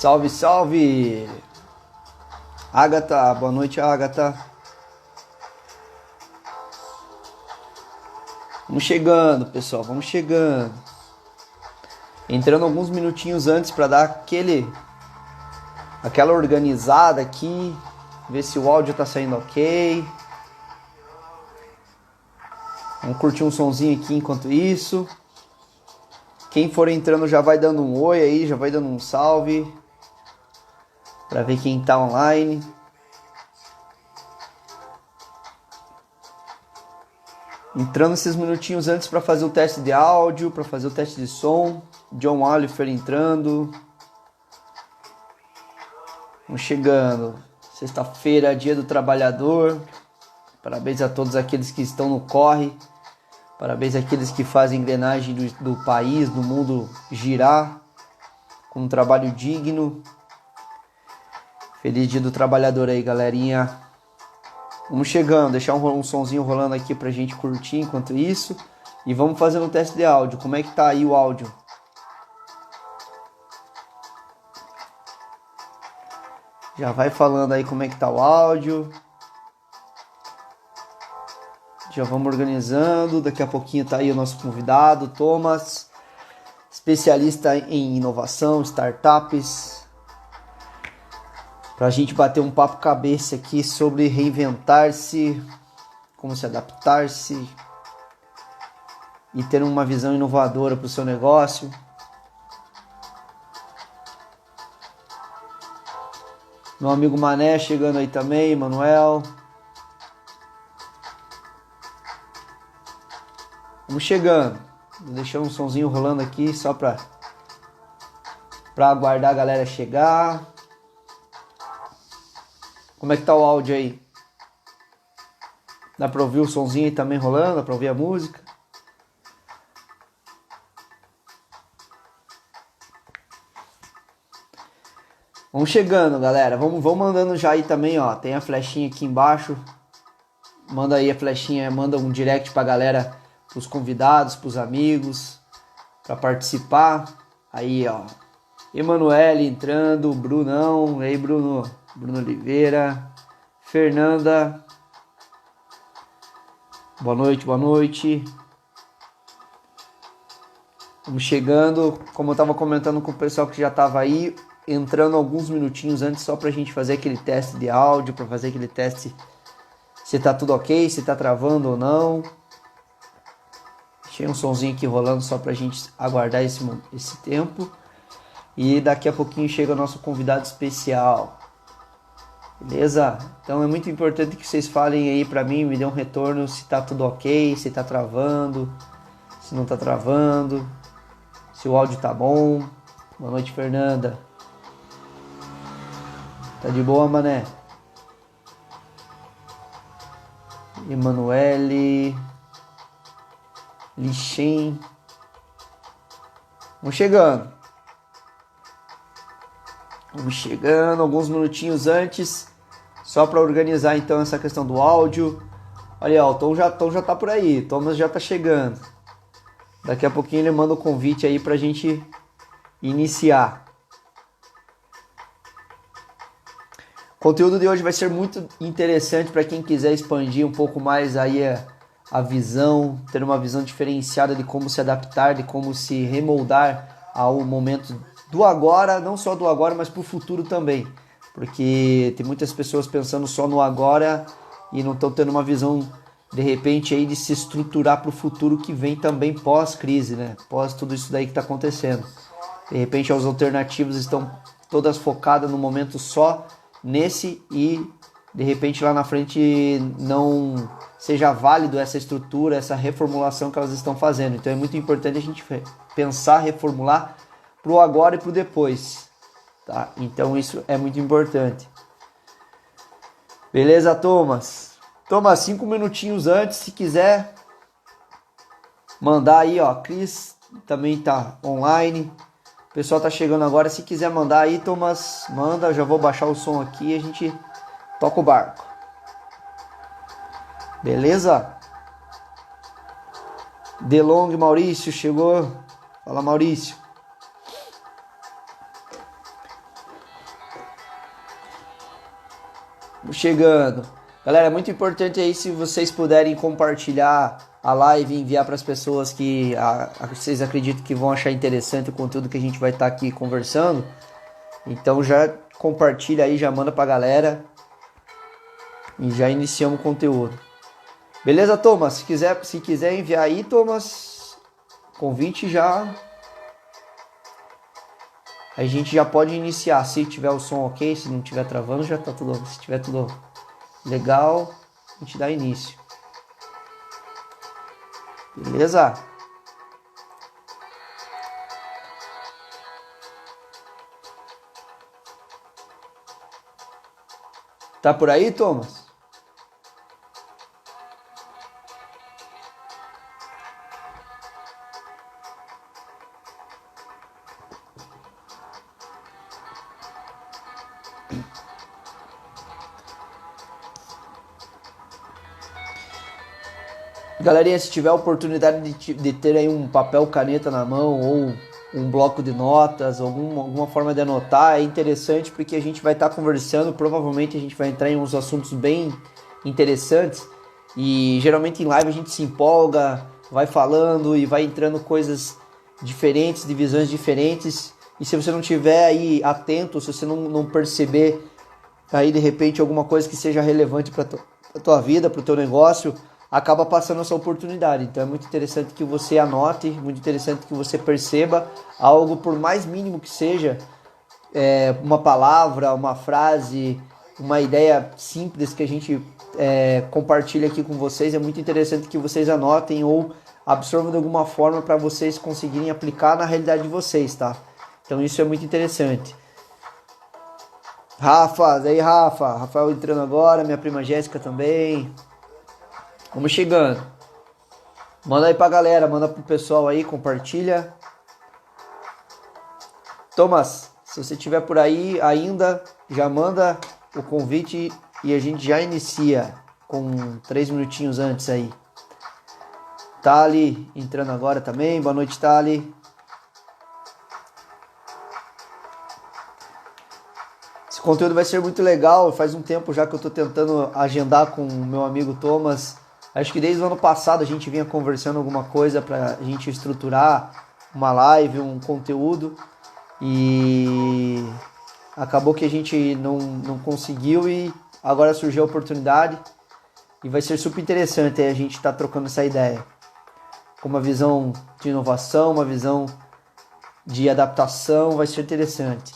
Salve, salve! Agatha, boa noite, Agatha. Vamos chegando, pessoal, vamos chegando. Entrando alguns minutinhos antes para dar aquela organizada aqui, ver se o áudio tá saindo ok. Vamos curtir um sonzinho aqui enquanto isso. Quem for entrando já vai dando um oi aí, já vai dando um salve. Para ver quem tá online. Entrando esses minutinhos antes para fazer o teste de áudio, para fazer o teste de som. John Oliver entrando. Vamos chegando. Sexta-feira, dia do trabalhador. Parabéns a todos aqueles que estão no corre. Parabéns àqueles que fazem a engrenagem do país, do mundo girar. Com um trabalho digno. Feliz dia do trabalhador aí, galerinha. Vamos chegando, deixar um sonzinho rolando aqui pra gente curtir enquanto isso. E vamos fazendo um teste de áudio. Como é que tá aí o áudio? Já vai falando aí como é que tá o áudio. Já vamos organizando. Daqui a pouquinho tá aí o nosso convidado, Thomas. Especialista em inovação, startups. Para a gente bater um papo cabeça aqui sobre reinventar-se, como se adaptar-se e ter uma visão inovadora para o seu negócio. Meu amigo Mané chegando aí também, Manuel. Vamos chegando. Vou deixar um sonzinho rolando aqui só para aguardar a galera chegar. Como é que tá o áudio aí? Dá pra ouvir o sonzinho aí também rolando? Dá pra ouvir a música? Vamos chegando, galera. Vamos mandando já aí também, ó. Tem a flechinha aqui embaixo. Manda aí a flechinha, manda um direct pra galera, pros convidados, pros amigos, pra participar. Aí, ó. Emanuele entrando, Brunão. E aí, Bruno Oliveira, Fernanda, boa noite, boa noite. Vamos chegando, como eu estava comentando com o pessoal que já estava aí, entrando alguns minutinhos antes só para a gente fazer aquele teste de áudio, para fazer aquele teste se tá tudo ok, se tá travando ou não. Deixei um sonzinho aqui rolando só para a gente aguardar esse tempo. E daqui a pouquinho chega o nosso convidado especial. Beleza? Então é muito importante que vocês falem aí pra mim, me dêem um retorno se tá tudo ok, se tá travando, se não tá travando, se o áudio tá bom. Boa noite, Fernanda. Tá de boa, mané? Emanuele, Lixem. Vamos chegando. Vamos chegando, alguns minutinhos antes. Só para organizar então essa questão do áudio. Olha, ó, o Tom já tá por aí. Thomas já tá chegando. Daqui a pouquinho ele manda o convite aí pra gente iniciar. O conteúdo de hoje vai ser muito interessante para quem quiser expandir um pouco mais aí a visão, ter uma visão diferenciada de como se adaptar, de como se remoldar ao momento do agora, não só do agora, mas pro futuro também. Porque tem muitas pessoas pensando só no agora e não estão tendo uma visão, de repente, aí de se estruturar para o futuro que vem também pós-crise, né? Pós tudo isso daí que está acontecendo. De repente, as alternativas estão todas focadas no momento só nesse e, de repente, lá na frente não seja válido essa estrutura, essa reformulação que elas estão fazendo. Então, é muito importante a gente pensar, reformular para o agora e para o depois. Tá? Então isso é muito importante. Beleza, Thomas? Thomas, 5 minutinhos antes, se quiser mandar aí, ó. Cris também tá online. O pessoal tá chegando agora. Se quiser mandar aí, Thomas, manda. Eu já vou baixar o som aqui e a gente toca o barco. Beleza? DeLong Maurício chegou. Fala, Maurício. chegando. Galera, é muito importante aí se vocês puderem compartilhar a live e enviar para as pessoas que vocês acreditam que vão achar interessante o conteúdo que a gente vai estar aqui conversando. Então já compartilha aí, já manda pra galera e já iniciamos o conteúdo. Beleza, Thomas? Se quiser enviar aí, Thomas, convite já. A gente já pode iniciar. Se tiver o som ok, se não tiver travando, já tá tudo. Se tiver tudo legal, a gente dá início. Beleza? Tá por aí, Thomas? Galerinha, se tiver a oportunidade de ter aí um papel, caneta na mão ou um bloco de notas, alguma forma de anotar, é interessante porque a gente vai estar conversando, provavelmente a gente vai entrar em uns assuntos bem interessantes e geralmente em live a gente se empolga, vai falando e vai entrando coisas diferentes, de visões diferentes, e se você não tiver aí atento, se você não perceber aí de repente alguma coisa que seja relevante para tua vida, para o teu negócio, acaba passando essa oportunidade. Então é muito interessante que você anote, muito interessante que você perceba algo, por mais mínimo que seja, uma palavra, uma frase, uma ideia simples que a gente compartilha aqui com vocês. É muito interessante que vocês anotem ou absorvam de alguma forma para vocês conseguirem aplicar na realidade de vocês, tá? Então isso é muito interessante. Rafael entrando agora, minha prima Jéssica também. Vamos chegando. Manda aí pra galera, manda pro pessoal aí, compartilha. Thomas, se você estiver por aí ainda, já manda o convite e a gente já inicia com 3 minutinhos antes aí. Thali entrando agora também. Boa noite, Thali. Esse conteúdo vai ser muito legal. Faz um tempo já que eu tô tentando agendar com o meu amigo Thomas. Acho que desde o ano passado a gente vinha conversando alguma coisa para a gente estruturar uma live, um conteúdo, e acabou que a gente não conseguiu e agora surgiu a oportunidade e vai ser super interessante a gente estar trocando essa ideia. Com uma visão de inovação, uma visão de adaptação, vai ser interessante.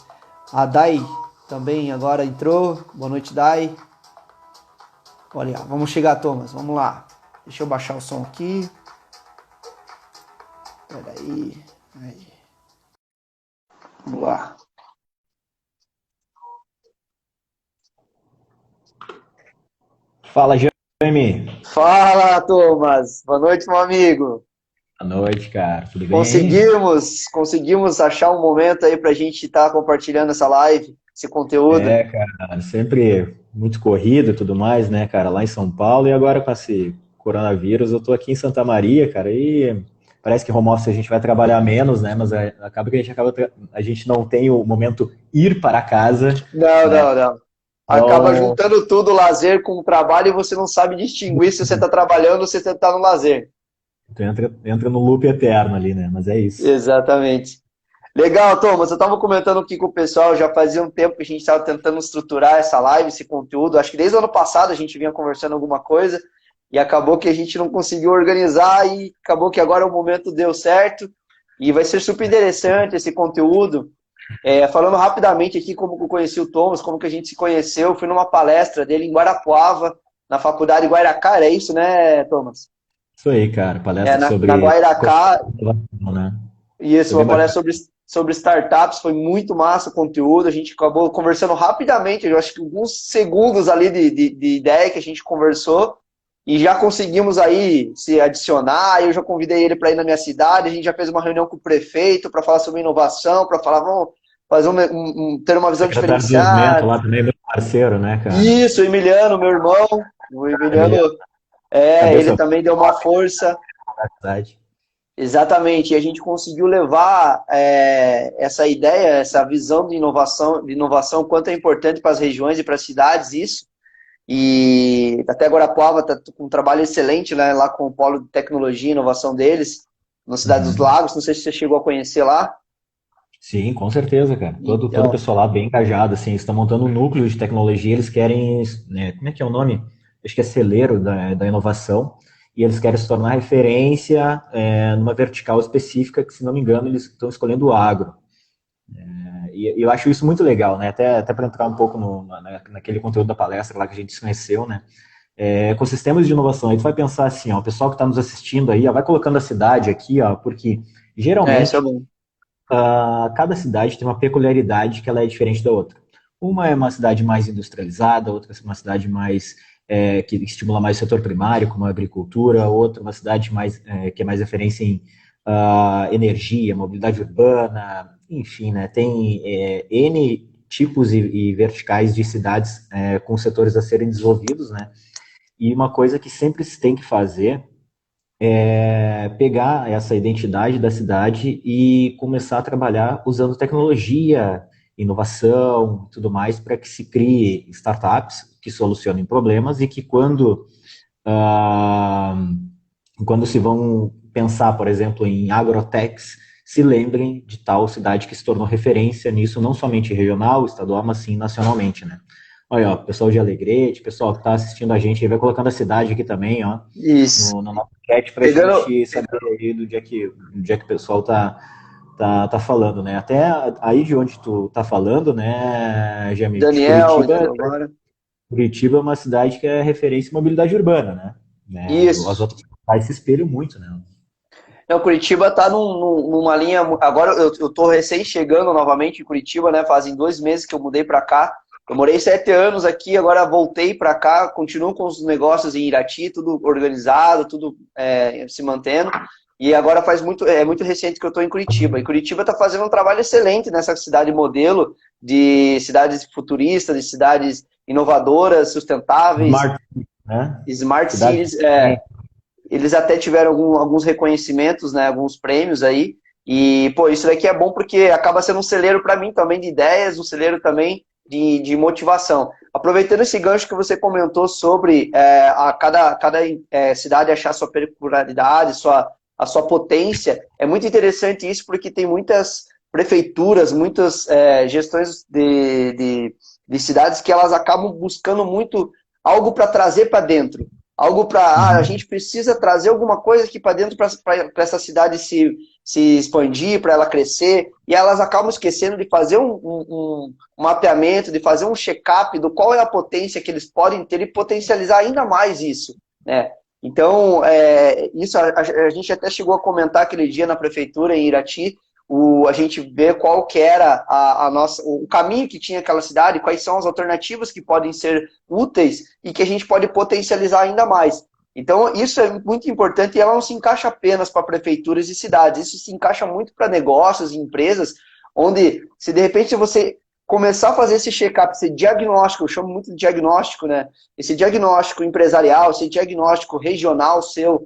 A Dai também agora entrou. Boa noite, Dai. Olha, vamos chegar, Thomas, vamos lá. Deixa eu baixar o som aqui. Peraí. Aí. Vamos lá. Fala, Jaime. Fala, Thomas. Boa noite, meu amigo. Boa noite, cara. Tudo bem? Conseguimos achar um momento aí pra gente estar compartilhando essa live, esse conteúdo. Cara, sempre muito corrido e tudo mais, né, cara, lá em São Paulo, e agora com esse coronavírus, eu tô aqui em Santa Maria, cara, e parece que home office a gente vai trabalhar menos, né, mas acaba que a gente não tem o momento ir para casa, né, Não. Acaba então, juntando tudo, o lazer com o trabalho, e você não sabe distinguir se você está trabalhando ou se você está no lazer. entra no loop eterno ali, né, mas é isso. Exatamente. Legal, Thomas. Eu estava comentando aqui com o pessoal, já fazia um tempo que a gente estava tentando estruturar essa live, esse conteúdo. Acho que desde o ano passado a gente vinha conversando alguma coisa e acabou que a gente não conseguiu organizar e acabou que agora o momento deu certo e vai ser super interessante esse conteúdo. Falando rapidamente aqui como eu conheci o Thomas, como que a gente se conheceu, eu fui numa palestra dele em Guarapuava, na faculdade Guairacá, é isso, né, Thomas? Isso aí, cara, palestra Na sobre Guairacá. né, Isso, foi uma bem palestra bacana. sobre startups, foi muito massa o conteúdo, a gente acabou conversando rapidamente, eu acho que alguns segundos ali de ideia que a gente conversou, e já conseguimos aí se adicionar, eu já convidei ele para ir na minha cidade, a gente já fez uma reunião com o prefeito para falar sobre inovação, para falar, vamos fazer ter uma visão Secretário de Desenvolvimento diferenciada. lá também, meu parceiro, né, cara? Isso, o Emiliano, meu irmão, o Emiliano, Emiliano, ele cabeça também deu uma força. da cidade. Exatamente, e a gente conseguiu levar essa ideia, essa visão de inovação, quanto é importante para as regiões e para as cidades isso. E até Guarapuava está com um trabalho excelente, né, lá com o polo de tecnologia e inovação deles, na Cidade dos Uhum. Lagos. Não sei se você chegou a conhecer lá. Sim, com certeza, cara. Todo o Então, pessoal lá bem engajado, assim, eles estão montando um núcleo de tecnologia, eles querem, né, como é que é o nome? Acho que é celeiro da inovação, e eles querem se tornar referência numa vertical específica, que, se não me engano, eles estão escolhendo o agro. E eu acho isso muito legal, né? Até para entrar um pouco naquele conteúdo da palestra lá que a gente se conheceu, né? Ecossistemas de inovação. Aí tu vai pensar assim, ó, o pessoal que está nos assistindo aí, ó, vai colocando a cidade aqui, ó, porque isso é geralmente bom. cada cidade tem uma peculiaridade que ela é diferente da outra. Uma é uma cidade mais industrializada, outra é uma cidade mais que estimula mais o setor primário, como a agricultura, outra uma cidade mais que é mais referência em energia, mobilidade urbana, enfim, né? Tem N tipos e verticais de cidades com setores a serem desenvolvidos, né? E uma coisa que sempre se tem que fazer pegar essa identidade da cidade e começar a trabalhar usando tecnologia, inovação e tudo mais para que se crie startups que solucionem problemas e que ah, quando se vão pensar, por exemplo, em agrotechs, se lembrem de tal cidade que se tornou referência nisso, não somente regional, estadual, mas sim nacionalmente, né? Olha, ó, pessoal de Alegrete, pessoal que está assistindo a gente, vai colocando a cidade aqui também, ó, Isso. no nosso chat para a Pegando, gente saber aí do dia que o pessoal tá falando, né? Até aí de onde tu tá falando, né, Jamil? Daniel entrou agora. Curitiba é uma cidade que é referência em mobilidade urbana, né? As Isso. outras cidades se espelham muito, né? Não, Curitiba tá numa linha. Agora eu tô recém chegando novamente em Curitiba, né? Fazem 2 meses que eu mudei para cá. Eu morei 7 anos aqui, agora voltei para cá, continuo com os negócios em Irati, tudo organizado, tudo se mantendo. E agora é muito recente que eu estou em Curitiba. E Curitiba está fazendo um trabalho excelente nessa cidade modelo de cidades futuristas, de cidades inovadoras, sustentáveis, Smart, né? smart Cidade cities. Eles até tiveram alguns reconhecimentos, né, alguns prêmios aí. E, pô, isso daqui é bom porque acaba sendo um celeiro para mim também de ideias, um celeiro também de motivação. Aproveitando esse gancho que você comentou sobre cada cidade achar sua peculiaridade, a sua potência, é muito interessante isso porque tem muitas prefeituras, muitas gestões de cidades que elas acabam buscando muito algo para trazer para dentro. Algo para, a Uhum. gente precisa trazer alguma coisa aqui para dentro para essa cidade se expandir, para ela crescer, e elas acabam esquecendo de fazer um mapeamento, de fazer um check-up do qual é a potência que eles podem ter e potencializar ainda mais isso, né? Então, isso a gente até chegou a comentar aquele dia na prefeitura em Irati, a gente vê qual que era o caminho que tinha aquela cidade, quais são as alternativas que podem ser úteis e que a gente pode potencializar ainda mais. Então, isso é muito importante e ela não se encaixa apenas para prefeituras e cidades, isso se encaixa muito para negócios e empresas, onde, se de repente você começar a fazer esse check-up, esse diagnóstico, eu chamo muito de diagnóstico, né? Esse diagnóstico empresarial, esse diagnóstico regional seu,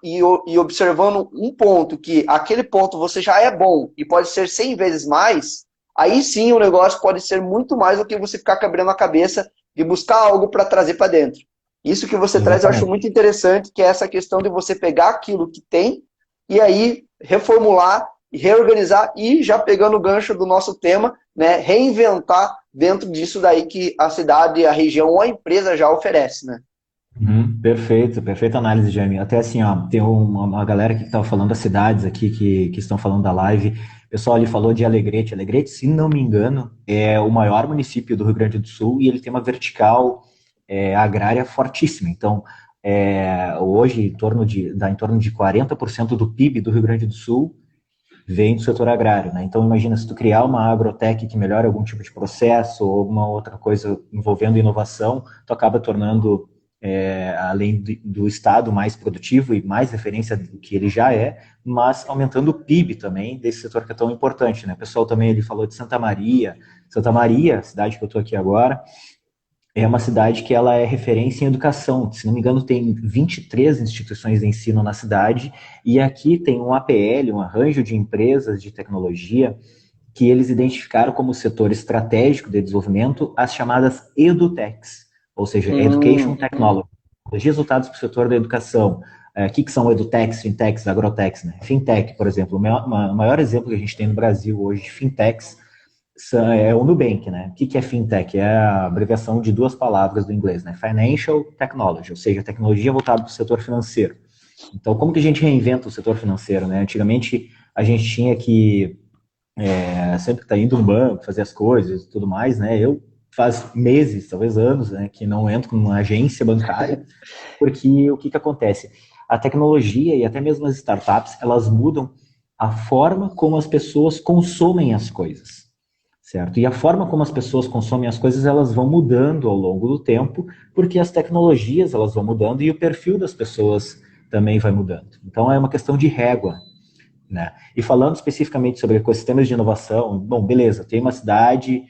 e observando um ponto que aquele ponto você já é bom e pode ser 100 vezes mais, aí sim o negócio pode ser muito mais do que você ficar quebrando a cabeça de buscar algo para trazer para dentro. Isso que você traz eu acho muito Exatamente. interessante, que é essa questão de você pegar aquilo que tem e aí reformular e reorganizar e já pegando o gancho do nosso tema, né, reinventar dentro disso daí que a cidade, a região ou a empresa já oferece, né? Uhum, perfeito, perfeita análise, Jamie. Até assim, ó, tem uma galera aqui que estava falando das cidades aqui que estão falando da live. O pessoal ali falou de Alegrete. Alegrete, se não me engano, é o maior município do Rio Grande do Sul e ele tem uma vertical agrária fortíssima. Então, hoje, dá em torno de 40% do PIB do Rio Grande do Sul vem do setor agrário, né? Então, imagina, se tu criar uma agrotech que melhora algum tipo de processo ou alguma outra coisa envolvendo inovação, tu acaba tornando, além do Estado mais produtivo e mais referência do que ele já é, mas aumentando o PIB também desse setor que é tão importante, né? O pessoal também ele falou de Santa Maria. Santa Maria, cidade que eu estou aqui agora, é uma cidade que ela é referência em educação. Se não me engano, tem 23 instituições de ensino na cidade, e aqui tem um APL, um arranjo de empresas de tecnologia, que eles identificaram como setor estratégico de desenvolvimento as chamadas edutechs. ou seja, Education Technology, resultados para o setor da educação. O que são edutechs, fintechs, agrotechs, né? Fintech, por exemplo, o maior exemplo que a gente tem no Brasil hoje de fintechs é o Nubank, né? O que é fintech? É a abreviação de duas palavras do inglês, né? Financial Technology, ou seja, tecnologia voltada para o setor financeiro. Então, como que a gente reinventa o setor financeiro, né? Antigamente, a gente tinha que sempre estar indo no banco, fazer as coisas e tudo mais, né? Eu faz meses, talvez anos, né, que não entro numa agência bancária, porque o que acontece? A tecnologia e até mesmo as startups, elas mudam a forma como as pessoas consomem as coisas, certo? E a forma como as pessoas consomem as coisas, elas vão mudando ao longo do tempo, porque as tecnologias, elas vão mudando e o perfil das pessoas também vai mudando. Então, é uma questão de régua, né? E falando especificamente sobre ecossistemas de inovação, bom, beleza, tem uma cidade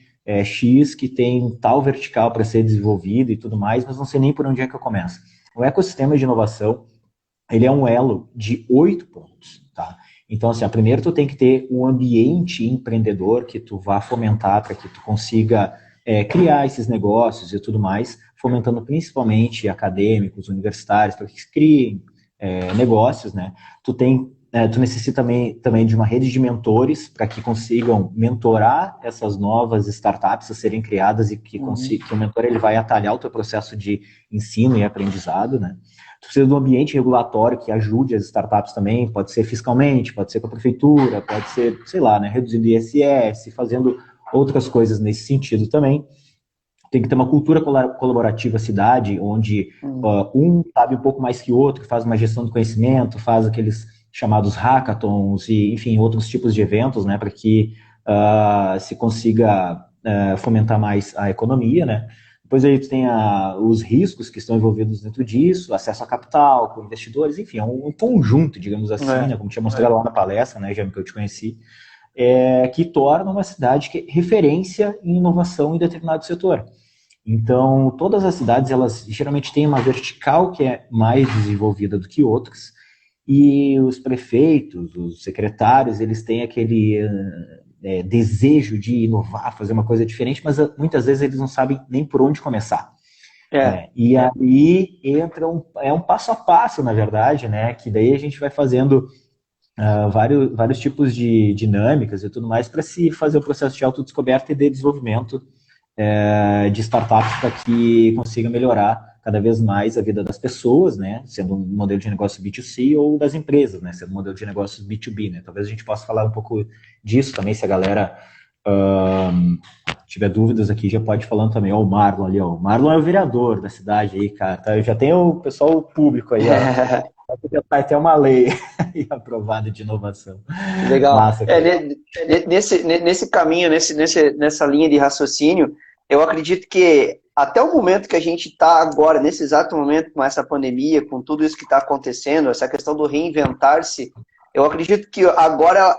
X que tem tal vertical para ser desenvolvido e tudo mais, mas não sei nem por onde é que eu começo. O ecossistema de inovação, ele é um elo de 8 pontos, tá? Então, assim, primeiro tu tem que ter um ambiente empreendedor que tu vá fomentar para que tu consiga criar esses negócios e tudo mais, fomentando principalmente acadêmicos, universitários, para que criem negócios, né? Tu necessita também de uma rede de mentores para que consigam mentorar essas novas startups a serem criadas e que o mentor ele vai atalhar o teu processo de ensino e aprendizado, né? Tu precisa de um ambiente regulatório que ajude as startups também, pode ser fiscalmente, pode ser com a prefeitura, pode ser, sei lá, né, reduzindo ISS, fazendo outras coisas nesse sentido também. Tem que ter uma cultura colaborativa cidade, onde um sabe um pouco mais que o outro, faz uma gestão do conhecimento, faz aqueles chamados hackathons e, enfim, outros tipos de eventos, né, para que se consiga fomentar mais a economia, né. Depois aí tu tem os riscos que estão envolvidos dentro disso, acesso a capital, com investidores, enfim, é um conjunto, digamos assim, né, como tinha mostrado lá na palestra, né, já que eu te conheci, que torna uma cidade que é referência em inovação em determinado setor. Então, todas as cidades, elas geralmente têm uma vertical que é mais desenvolvida do que outras, e os prefeitos, os secretários, eles têm aquele desejo de inovar, fazer uma coisa diferente, mas muitas vezes eles não sabem nem por onde começar. Né? E aí entra um passo a passo, na verdade, né? Que daí a gente vai fazendo vários tipos de dinâmicas e tudo mais para se fazer o processo de autodescoberta e de desenvolvimento de startups para que consiga melhorar cada vez mais a vida das pessoas, né, sendo um modelo de negócio B2C, ou das empresas, né, sendo um modelo de negócios B2B, né. Talvez a gente possa falar um pouco disso também, se a galera tiver dúvidas aqui, já pode ir falando também. Ó, o Marlon ali, ó. O Marlon é o vereador da cidade aí, cara. Tá? Eu já tenho o pessoal público aí, ó. Vai ter uma lei aprovada de inovação. Legal. Massa, Nesse caminho, nessa linha de raciocínio, eu acredito que até o momento que a gente está agora, nesse exato momento, com essa pandemia, com tudo isso que está acontecendo, essa questão do reinventar-se, eu acredito que agora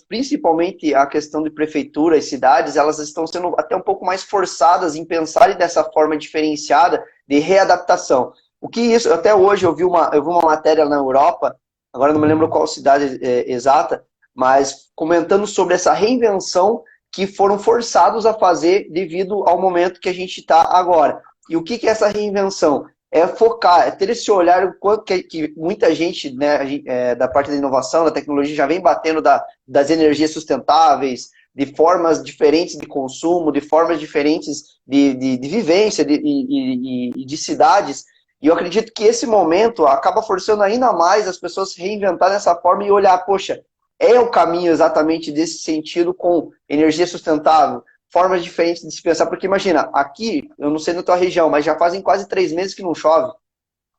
principalmente a questão de prefeitura e cidades, elas estão sendo até um pouco mais forçadas em pensarem dessa forma diferenciada de readaptação. O que isso, até hoje eu vi uma matéria na Europa, agora não me lembro qual cidade exata, mas comentando sobre essa reinvenção que foram forçados a fazer devido ao momento que a gente está agora. E o que é essa reinvenção? É focar, é ter esse olhar, o quanto que muita gente, né, da parte da inovação, da tecnologia, já vem batendo das energias sustentáveis, de formas diferentes de consumo, de formas diferentes de vivência e de cidades. E eu acredito que esse momento acaba forçando ainda mais as pessoas se reinventar dessa forma e olhar, poxa, é o caminho exatamente desse sentido com energia sustentável, formas diferentes de se pensar, porque imagina, aqui, eu não sei na tua região, mas já fazem quase 3 meses que não chove.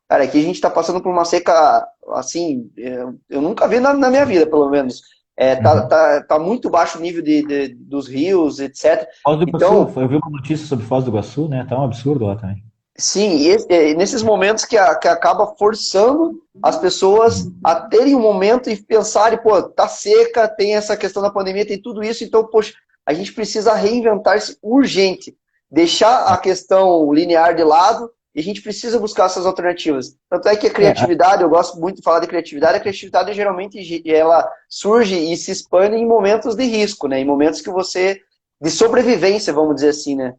Cara, aqui a gente está passando por uma seca, assim, eu nunca vi na minha vida, pelo menos. Tá muito baixo o nível dos rios, etc. Foz do Iguaçu, eu vi uma notícia sobre Foz do Iguaçu, né? Tá um absurdo lá também. Sim, e nesses momentos que acaba forçando as pessoas a terem um momento e pensarem, pô, tá seca, tem essa questão da pandemia, tem tudo isso, então, poxa, a gente precisa reinventar-se urgente, deixar a questão linear de lado e a gente precisa buscar essas alternativas. Tanto é que a criatividade, eu gosto muito de falar de criatividade, a criatividade geralmente ela surge e se expande em momentos de risco, né? Em momentos que de sobrevivência, vamos dizer assim, né?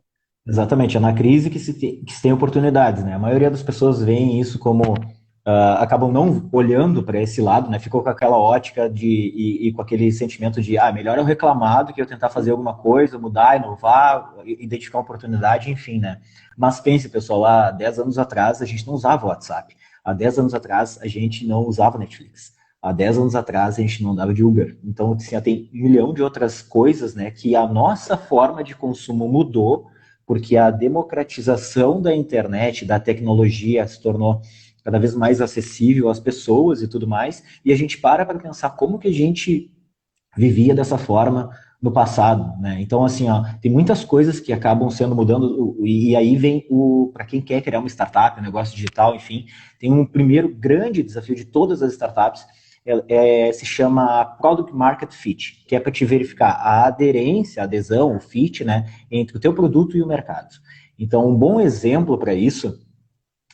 Exatamente, é na crise que se tem oportunidades, né? A maioria das pessoas veem isso como acabam não olhando para esse lado, né? Ficou com aquela ótica e com aquele sentimento de melhor eu reclamar do que eu tentar fazer alguma coisa, mudar, inovar, identificar uma oportunidade, enfim, né? Mas pense, pessoal, há 10 anos atrás a gente não usava o WhatsApp. Há 10 anos atrás a gente não usava Netflix. Há 10 anos atrás a gente não andava de Uber. Então, assim, tem um milhão de outras coisas, né? Que a nossa forma de consumo mudou porque a democratização da internet, da tecnologia, se tornou cada vez mais acessível às pessoas e tudo mais, e a gente para pensar como que a gente vivia dessa forma no passado, né? Então, assim, tem muitas coisas que acabam sendo mudando, e aí vem para quem quer criar uma startup, um negócio digital, enfim, tem um primeiro grande desafio de todas as startups, se chama Product Market Fit, que é para te verificar a aderência, a adesão, o fit, né, entre o teu produto e o mercado. Então, um bom exemplo para isso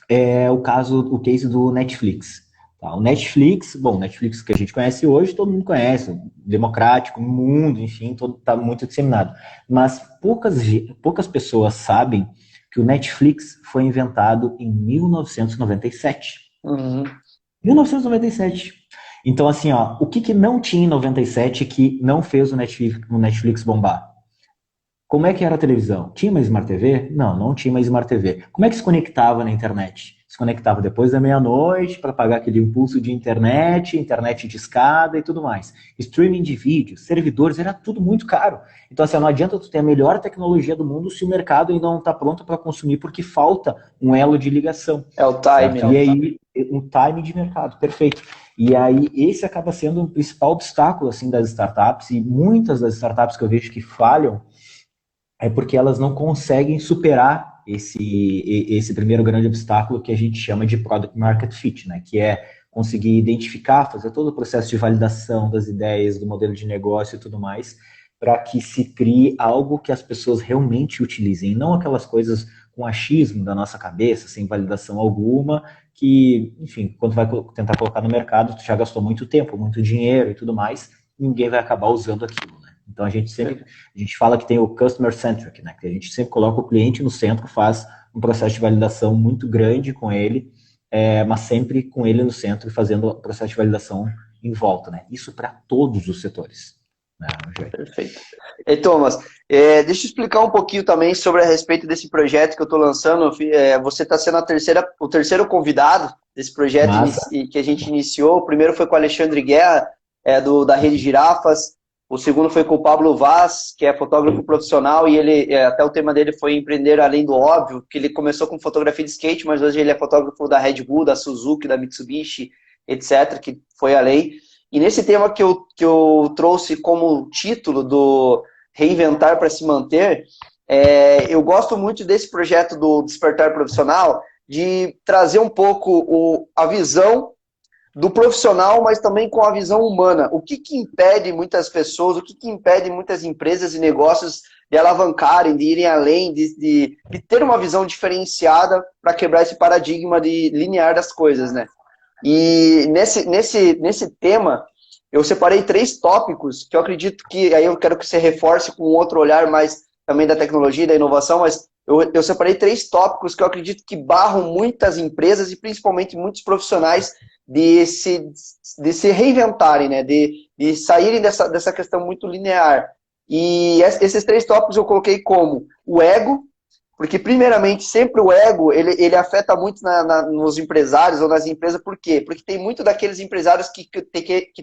é o case do Netflix. Tá? O Netflix, bom, Netflix que a gente conhece hoje, todo mundo conhece, democrático, no mundo, enfim, está muito disseminado. Mas poucas pessoas sabem que o Netflix foi inventado em 1997. Uhum. 1997. Então, assim, o que não tinha em 97 que não fez o Netflix bombar? Como é que era a televisão? Tinha uma Smart TV? Não, não tinha uma Smart TV. Como é que se conectava na internet? Se conectava depois da meia-noite para pagar aquele impulso de internet de escada e tudo mais. Streaming de vídeo, servidores, era tudo muito caro. Então, assim, não adianta tu ter a melhor tecnologia do mundo se o mercado ainda não está pronto para consumir porque falta um elo de ligação. É o time. Certo? E aí, um time de mercado, perfeito. E aí, esse acaba sendo um principal obstáculo assim, das startups, e muitas das startups que eu vejo que falham é porque elas não conseguem superar esse primeiro grande obstáculo que a gente chama de Product Market Fit, né? Que é conseguir identificar, fazer todo o processo de validação das ideias, do modelo de negócio e tudo mais, para que se crie algo que as pessoas realmente utilizem, não aquelas coisas com achismo da nossa cabeça, sem validação alguma, que, enfim, quando vai tentar colocar no mercado, tu já gastou muito tempo, muito dinheiro e tudo mais, ninguém vai acabar usando aquilo, né? Então a gente fala que tem o customer centric, né? Que a gente sempre coloca o cliente no centro, faz um processo de validação muito grande com ele, mas sempre com ele no centro e fazendo o processo de validação em volta, né? Isso para todos os setores. Né? Perfeito. E Thomas, deixa eu explicar um pouquinho também sobre a respeito desse projeto que eu estou lançando. Você está sendo o terceiro convidado desse projeto que a gente iniciou. O primeiro foi com o Alexandre Guerra, da Rede Girafas. O segundo foi com o Pablo Vaz, que é fotógrafo profissional, e ele, até o tema dele foi empreender além do óbvio, que ele começou com fotografia de skate, mas hoje ele é fotógrafo da Red Bull, da Suzuki, da Mitsubishi, etc., que foi além. E nesse tema que eu trouxe como título do Reinventar para se Manter, eu gosto muito desse projeto do Despertar Profissional, de trazer um pouco a visão do profissional, mas também com a visão humana. O que impede muitas pessoas, o que impede muitas empresas e negócios de alavancarem, de irem além, de ter uma visão diferenciada para quebrar esse paradigma de linear das coisas, né? E nesse tema, eu separei 3 tópicos que eu acredito que, aí eu quero que você reforce com outro olhar mais também da tecnologia e da inovação, mas eu separei 3 tópicos que eu acredito que barram muitas empresas e principalmente muitos profissionais de se reinventarem, né? De saírem dessa questão muito linear. E esses 3 tópicos eu coloquei como o ego, porque primeiramente sempre o ego ele afeta muito nos empresários ou nas empresas. Por quê? Porque tem muito daqueles empresários que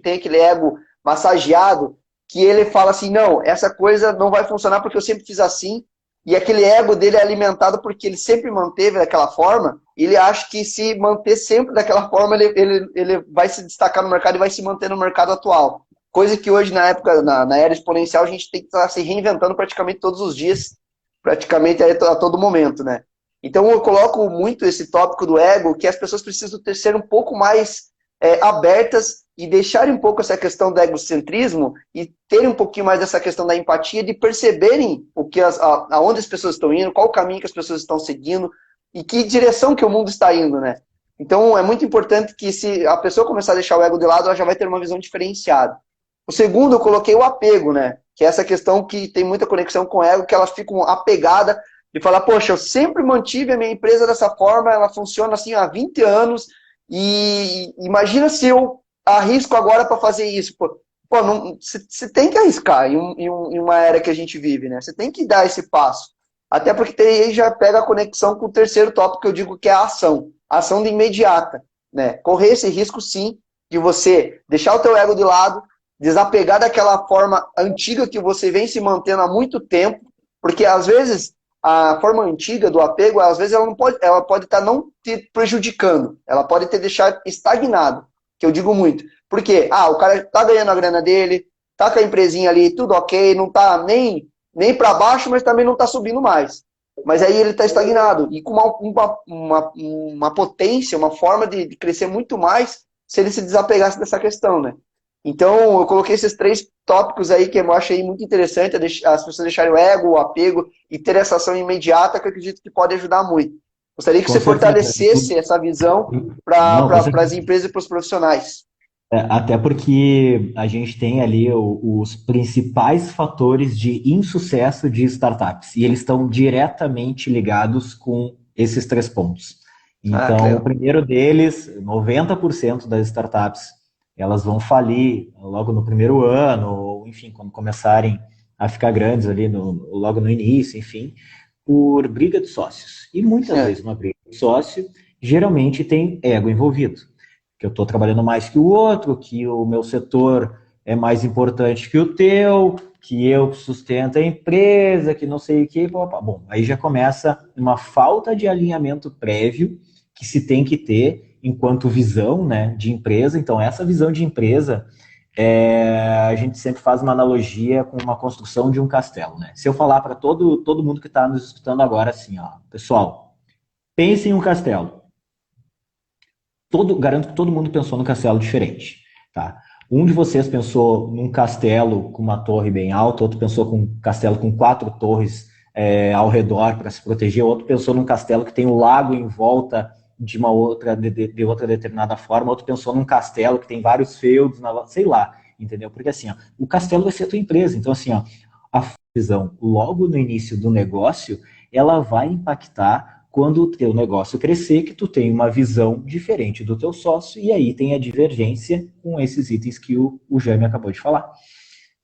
tem aquele ego massageado, que ele fala assim, não, essa coisa não vai funcionar porque eu sempre fiz assim, e aquele ego dele é alimentado porque ele sempre manteve daquela forma, e ele acha que se manter sempre daquela forma, ele vai se destacar no mercado e vai se manter no mercado atual. Coisa que hoje, na era exponencial, a gente tem que estar se reinventando praticamente todos os dias, praticamente a todo momento, né? Então eu coloco muito esse tópico do ego, que as pessoas precisam ser um pouco mais abertas e deixarem um pouco essa questão do egocentrismo e terem um pouquinho mais dessa questão da empatia, de perceberem aonde as pessoas estão indo, qual o caminho que as pessoas estão seguindo e que direção que o mundo está indo, né? Então é muito importante que se a pessoa começar a deixar o ego de lado, ela já vai ter uma visão diferenciada. O segundo, eu coloquei o apego, né? Que é essa questão que tem muita conexão com o ego, que elas ficam apegadas e falar, poxa, eu sempre mantive a minha empresa dessa forma, ela funciona assim há 20 anos, e imagina se eu arrisco agora para fazer isso. Pô, você tem que arriscar em uma era que a gente vive, né? Você tem que dar esse passo. Até porque aí já pega a conexão com o terceiro tópico que eu digo que é a ação. A ação de imediata, né? Correr esse risco, sim, de você deixar o teu ego de lado, desapegar daquela forma antiga que você vem se mantendo há muito tempo, porque às vezes a forma antiga do apego, às vezes ela pode estar não te prejudicando, ela pode te deixar estagnado, que eu digo muito. Porque, o cara tá ganhando a grana dele, tá com a empresinha ali, tudo ok, não tá nem para baixo, mas também não tá subindo mais. Mas aí ele tá estagnado, e com uma potência, uma forma de crescer muito mais, se ele se desapegasse dessa questão, né? Então, eu coloquei esses 3 tópicos aí que eu achei muito interessante, as pessoas deixarem o ego, o apego e ter essa ação imediata, que eu acredito que pode ajudar muito. Gostaria que Com você certeza. fortalecesse essa visão Não, com para certeza. as empresas e para os profissionais. Até porque a gente tem ali os principais fatores de insucesso de startups, e eles estão diretamente ligados com esses 3 pontos. Que Então, o legal. primeiro deles, 90% das startups, elas vão falir logo no primeiro ano, ou enfim, quando começarem a ficar grandes ali logo no início, enfim, por briga de sócios. E muitas É. vezes uma briga de sócio geralmente tem ego envolvido, que eu estou trabalhando mais que o outro, que o meu setor é mais importante que o teu, que eu sustento a empresa, que não sei o que. Bom, aí já começa uma falta de alinhamento prévio que se tem que ter enquanto visão, né, de empresa. Então, essa visão de empresa, a gente sempre faz uma analogia com uma construção de um castelo, né? Se eu falar para todo mundo que está nos escutando agora assim, ó, pessoal, pense em um castelo. Garanto que todo mundo pensou num castelo diferente, tá? Um de vocês pensou num castelo com uma torre bem alta, outro pensou com um castelo com 4 torres ao redor para se proteger, outro pensou num castelo que tem um lago em volta de uma outra de outra determinada forma, outro pensou num castelo que tem vários feudos, sei lá, entendeu? Porque assim, ó, o castelo vai ser a tua empresa, então assim, ó, a visão logo no início do negócio, ela vai impactar quando o teu negócio crescer, que tu tem uma visão diferente do teu sócio, e aí tem a divergência com esses itens que o Jaime acabou de falar,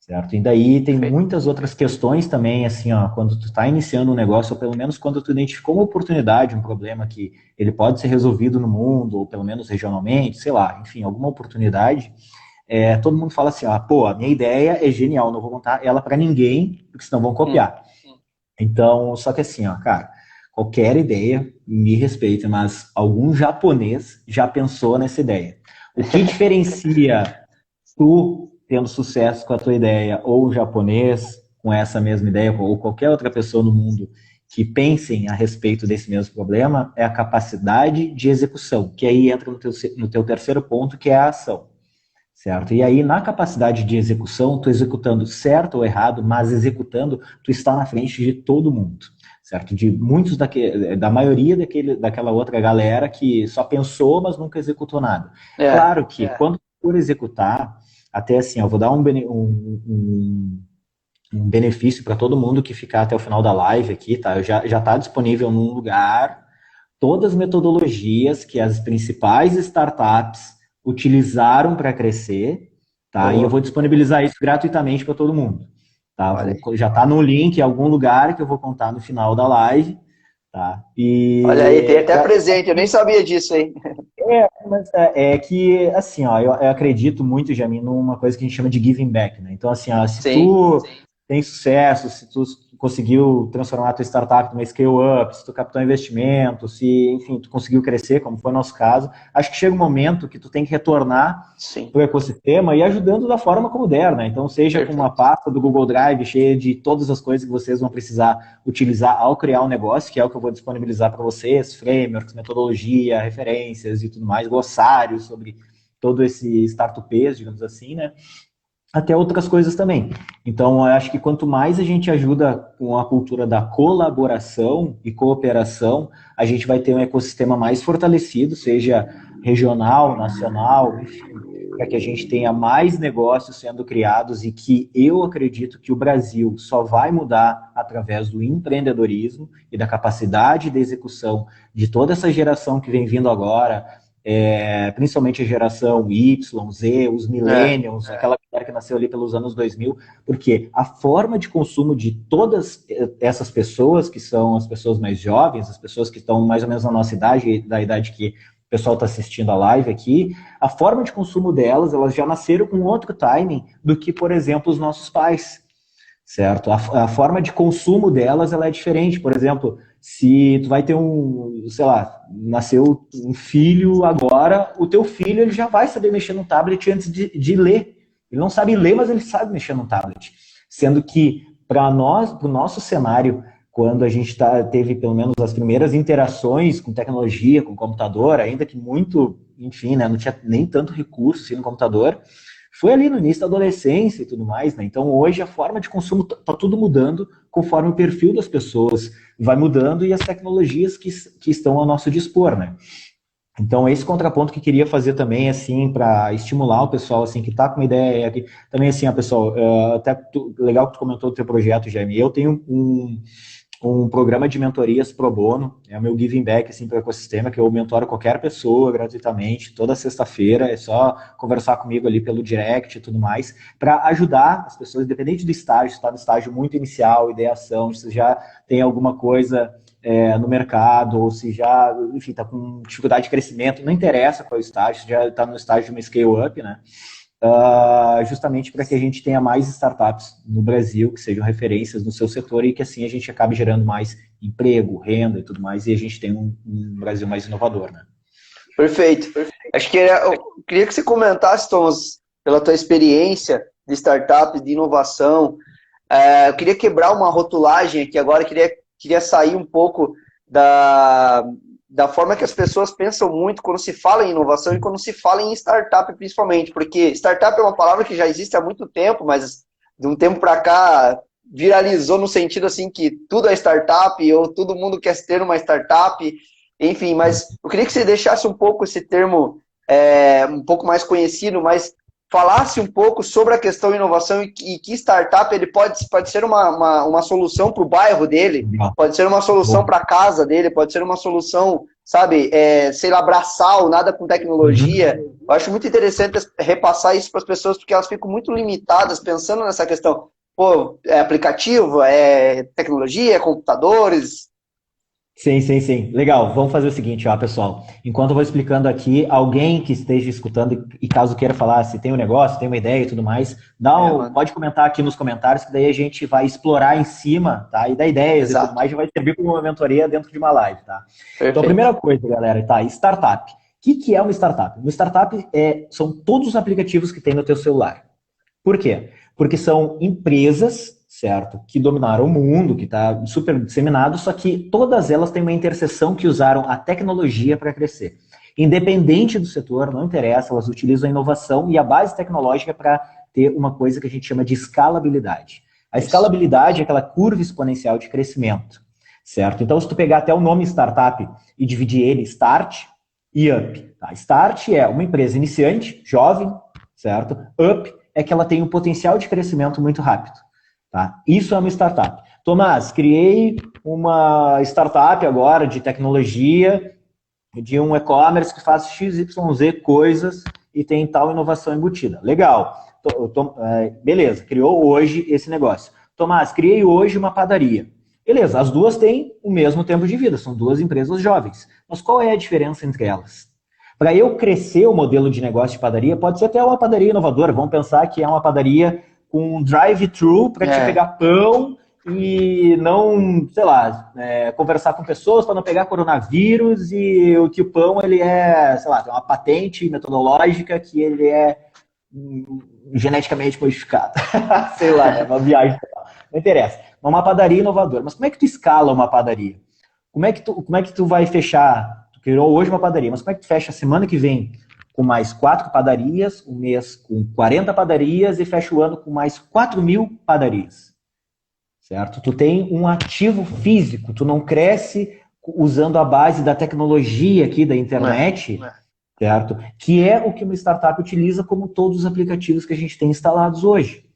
certo? E daí tem Perfeito. muitas outras questões também, assim, ó, quando tu está iniciando um negócio, ou pelo menos quando tu identificou uma oportunidade, um problema que ele pode ser resolvido no mundo, ou pelo menos regionalmente, sei lá, enfim, alguma oportunidade, todo mundo fala assim, pô, a minha ideia é genial, não vou contar ela para ninguém, porque senão vão copiar. Então, só que assim, ó, cara, qualquer ideia, me respeita, mas algum japonês já pensou nessa ideia. O que diferencia tu tendo sucesso com a tua ideia, ou um japonês com essa mesma ideia, ou qualquer outra pessoa no mundo que pensem a respeito desse mesmo problema, é a capacidade de execução, que aí entra no teu terceiro ponto, que é a ação, certo? E aí, na capacidade de execução, tu executando certo ou errado, mas executando, tu está na frente de todo mundo, certo? De muitos da maioria daquela outra galera que só pensou, mas nunca executou nada. Claro que quando for executar, até assim, eu vou dar um benefício para todo mundo que ficar até o final da live aqui, tá? Já está disponível num lugar todas as metodologias que as principais startups utilizaram para crescer, tá? E eu vou disponibilizar isso gratuitamente para todo mundo, tá? Já está no link em algum lugar que eu vou contar no final da live, tá? Olha aí, tem até presente, eu nem sabia disso, hein? Mas que, assim, ó, eu acredito muito, Jamin, numa coisa que a gente chama de giving back, né? Então, assim, ó, se tu tem sucesso, se tu conseguiu transformar a tua startup numa scale-up, se tu captou investimento, se, enfim, tu conseguiu crescer, como foi o nosso caso, acho que chega um momento que tu tem que retornar para o ecossistema e ajudando da forma como der, né? Então, seja com uma pasta do Google Drive cheia de todas as coisas que vocês vão precisar utilizar ao criar um negócio, que é o que eu vou disponibilizar para vocês, frameworks, metodologia, referências e tudo mais, glossários sobre todo esse startupês, digamos assim, né? Até outras coisas também. Então, eu acho que quanto mais a gente ajuda com a cultura da colaboração e cooperação, a gente vai ter um ecossistema mais fortalecido, seja regional, nacional, enfim. para que a gente tenha mais negócios sendo criados e que eu acredito que o Brasil só vai mudar através do empreendedorismo e da capacidade de execução de toda essa geração que vem vindo agora, principalmente a geração Y, Z, os millennials, aquela galera que nasceu ali pelos anos 2000, porque a forma de consumo de todas essas pessoas, que são as pessoas mais jovens, as pessoas que estão mais ou menos na nossa idade, da idade que o pessoal está assistindo a live aqui, a forma de consumo delas, elas já nasceram com outro timing do que, por exemplo, os nossos pais, certo? A forma de consumo delas, ela é diferente. Por exemplo, se tu vai ter sei lá, nasceu um filho agora, o teu filho ele já vai saber mexer no tablet antes de ler. Ele não sabe ler, mas ele sabe mexer no tablet. Sendo que, para nós, para o nosso cenário, quando a gente teve pelo menos as primeiras interações com tecnologia, com computador, ainda que muito, enfim, né, não tinha nem tanto recurso assim, no computador, foi ali no início da adolescência e tudo mais, né? Então hoje a forma de consumo está tudo mudando conforme o perfil das pessoas vai mudando e as tecnologias que estão ao nosso dispor, né? Então esse contraponto que queria fazer também, assim, para estimular o pessoal, assim, que está com uma ideia, também assim, pessoal, legal que tu comentou do teu projeto, Jaime, eu tenho um programa de mentorias pro bono, é o meu giving back assim, para o ecossistema, que eu mentoro qualquer pessoa gratuitamente, toda sexta-feira, é só conversar comigo ali pelo direct e tudo mais, para ajudar as pessoas, independente do estágio, se está no estágio muito inicial, ideação, se já tem alguma coisa no mercado, ou se já, enfim, está com dificuldade de crescimento, não interessa qual é o estágio, se já está no estágio de uma scale-up, né? Justamente para que a gente tenha mais startups no Brasil que sejam referências no seu setor e que assim a gente acabe gerando mais emprego, renda e tudo mais, e a gente tenha um Brasil mais inovador, né? Perfeito. Acho que eu queria que você comentasse, Thomas, pela tua experiência de startup, de inovação. Eu queria quebrar uma rotulagem aqui agora, queria sair um pouco da forma que as pessoas pensam muito quando se fala em inovação e quando se fala em startup, principalmente, porque startup é uma palavra que já existe há muito tempo, mas de um tempo para cá viralizou no sentido assim que tudo é startup ou todo mundo quer ter uma startup, enfim, mas eu queria que você deixasse um pouco esse termo um pouco mais conhecido, mas falasse um pouco sobre a questão de inovação e que startup ele pode ser uma solução para o bairro dele, pode ser uma solução para a casa dele, pode ser uma solução, sabe, sei lá, braçal, nada com tecnologia. Eu acho muito interessante repassar isso para as pessoas, porque elas ficam muito limitadas pensando nessa questão. Pô, é aplicativo, é tecnologia, é computadores. Sim. Legal. Vamos fazer o seguinte, pessoal. Enquanto eu vou explicando aqui, alguém que esteja escutando e caso queira falar se tem um negócio, tem uma ideia e tudo mais, pode comentar aqui nos comentários que daí a gente vai explorar em cima, tá? E dar ideias. Exato. E tudo mais, já vai servir como uma mentoria dentro de uma live, tá? Perfeito. Então, a primeira coisa, galera, tá? Startup. O que é uma startup? Uma startup são todos os aplicativos que tem no teu celular. Por quê? Porque são empresas, certo, que dominaram o mundo, que está super disseminado, só que todas elas têm uma interseção que usaram a tecnologia para crescer. Independente do setor, não interessa, elas utilizam a inovação e a base tecnológica para ter uma coisa que a gente chama de escalabilidade. A escalabilidade é aquela curva exponencial de crescimento, certo? Então, se tu pegar até o nome startup e dividir ele, start e up. Tá? Start é uma empresa iniciante, jovem, certo? Up é que ela tem um potencial de crescimento muito rápido. Tá? Isso é uma startup. Tomás, criei uma startup agora de tecnologia, de um e-commerce que faz XYZ coisas e tem tal inovação embutida. Legal. Beleza, criou hoje esse negócio. Tomás, criei hoje uma padaria. Beleza, as duas têm o mesmo tempo de vida, são duas empresas jovens. Mas qual é a diferença entre elas? Para eu crescer o modelo de negócio de padaria, pode ser até uma padaria inovadora. Vamos pensar que é uma padaria com um drive-thru para te pegar pão e não, sei lá, conversar com pessoas para não pegar coronavírus e que o pão, ele sei lá, tem uma patente metodológica que ele é geneticamente modificado. Sei lá, é uma viagem. Não interessa. Uma padaria inovadora. Mas como é que tu escala uma padaria? Como é que tu vai fechar? Tu criou hoje uma padaria, mas como é que tu fecha a semana que vem com mais 4 padarias, um mês com 40 padarias e fecha o ano com mais 4.000 padarias, certo? Tu tem um ativo físico, tu não cresce usando a base da tecnologia aqui da internet certo? Que é o que uma startup utiliza como todos os aplicativos que a gente tem instalados hoje,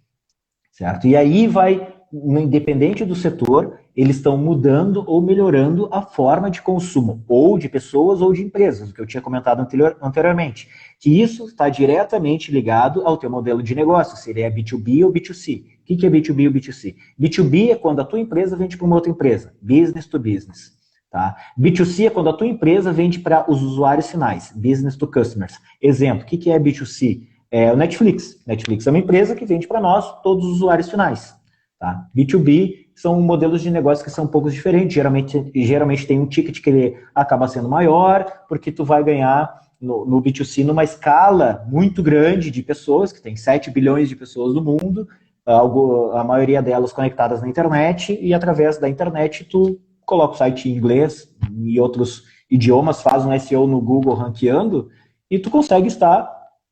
certo? E aí vai, independente do setor, eles estão mudando ou melhorando a forma de consumo, ou de pessoas ou de empresas, o que eu tinha comentado anteriormente, que isso está diretamente ligado ao teu modelo de negócio, se ele é B2B ou B2C. O que é B2B ou B2C? B2B é quando a tua empresa vende para uma outra empresa, business to business. Tá? B2C é quando a tua empresa vende para os usuários finais, business to customers. Exemplo, o que é B2C? É o Netflix. Netflix é uma empresa que vende para nós, todos os usuários finais. Tá? B2B são modelos de negócio que são um pouco diferentes. Geralmente tem um ticket que ele acaba sendo maior, porque tu vai ganhar no B2C numa escala muito grande de pessoas, que tem 7 bilhões de pessoas no mundo, a maioria delas conectadas na internet, e através da internet tu coloca o site em inglês e outros idiomas, faz um SEO no Google ranqueando, e tu consegue estar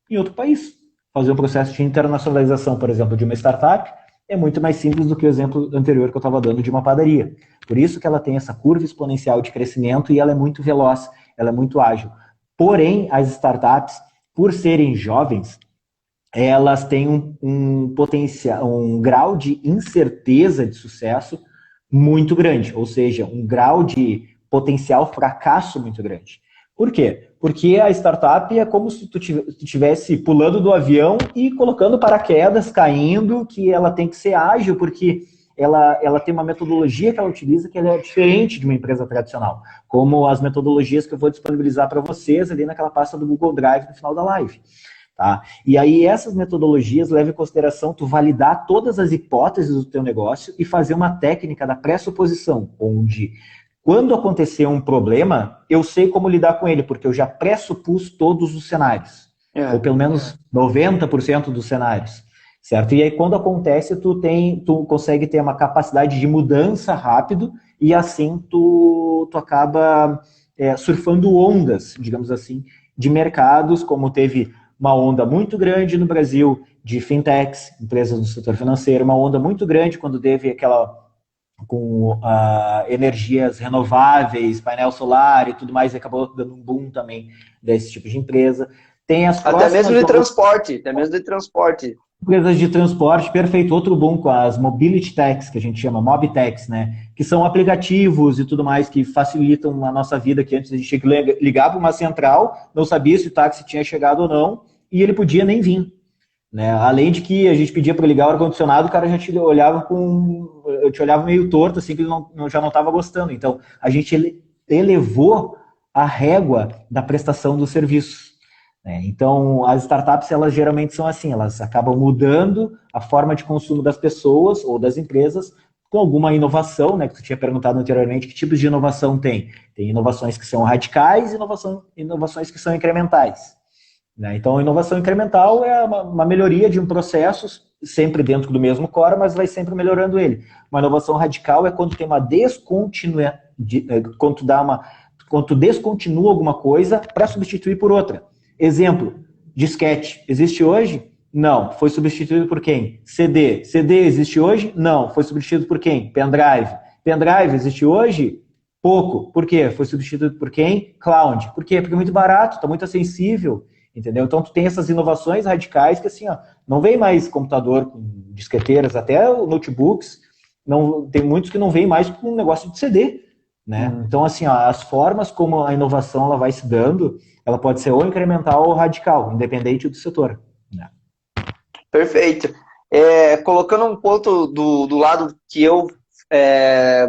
em outro país. Fazer um processo de internacionalização, por exemplo, de uma startup, é muito mais simples do que o exemplo anterior que eu estava dando de uma padaria. Por isso que ela tem essa curva exponencial de crescimento e ela é muito veloz, ela é muito ágil. Porém, as startups, por serem jovens, elas têm um potencial, um grau de incerteza de sucesso muito grande, ou seja, um grau de potencial fracasso muito grande. Por quê? Porque a startup é como se tu estivesse pulando do avião e colocando paraquedas, caindo, que ela tem que ser ágil, porque ela tem uma metodologia que ela utiliza que ela é diferente de uma empresa tradicional, como as metodologias que eu vou disponibilizar para vocês ali naquela pasta do Google Drive no final da live. Tá? E aí essas metodologias levam em consideração tu validar todas as hipóteses do teu negócio e fazer uma técnica da pressuposição, onde quando acontecer um problema, eu sei como lidar com ele, porque eu já pressupus todos os cenários, ou pelo menos 90% dos cenários, certo? E aí quando acontece, tu consegue ter uma capacidade de mudança rápido e assim tu acaba surfando ondas, digamos assim, de mercados, como teve uma onda muito grande no Brasil de fintechs, empresas do setor financeiro, uma onda muito grande quando teve aquela com energias renováveis, painel solar e tudo mais, e acabou dando um boom também desse tipo de empresa. Tem as até mesmo de transporte. Empresas de transporte, perfeito. Outro boom com as mobility techs, que a gente chama mobtechs, né? Que são aplicativos e tudo mais que facilitam a nossa vida, que antes a gente tinha que ligar para uma central, não sabia se o táxi tinha chegado ou não, e ele podia nem vir. Né? Além de que a gente pedia para ligar o ar-condicionado, o cara já te olhava eu te olhava meio torto, assim, que ele já não estava gostando. Então, a gente elevou a régua da prestação dos serviços. Né? Então, as startups, elas geralmente são assim, elas acabam mudando a forma de consumo das pessoas ou das empresas com alguma inovação, né, que tu tinha perguntado anteriormente, que tipos de inovação tem? Tem inovações que são radicais e inovações que são incrementais. Né? Então, a inovação incremental é uma melhoria de um processo, sempre dentro do mesmo core, mas vai sempre melhorando ele. Uma inovação radical é quando tem uma quando tu descontinua alguma coisa para substituir por outra. Exemplo, disquete. Existe hoje? Não. Foi substituído por quem? CD. CD existe hoje? Não. Foi substituído por quem? Pendrive. Pendrive existe hoje? Pouco. Por quê? Foi substituído por quem? Cloud. Por quê? Porque é muito barato, está muito acessível. Entendeu? Então, tu tem essas inovações radicais que, assim, ó, não vem mais computador com disqueteiras, até notebooks, tem muitos que não vem mais com um negócio de CD, né? Então, assim, ó, as formas como a inovação ela vai se dando, ela pode ser ou incremental ou radical, independente do setor. Né? Perfeito. Colocando um ponto do lado que eu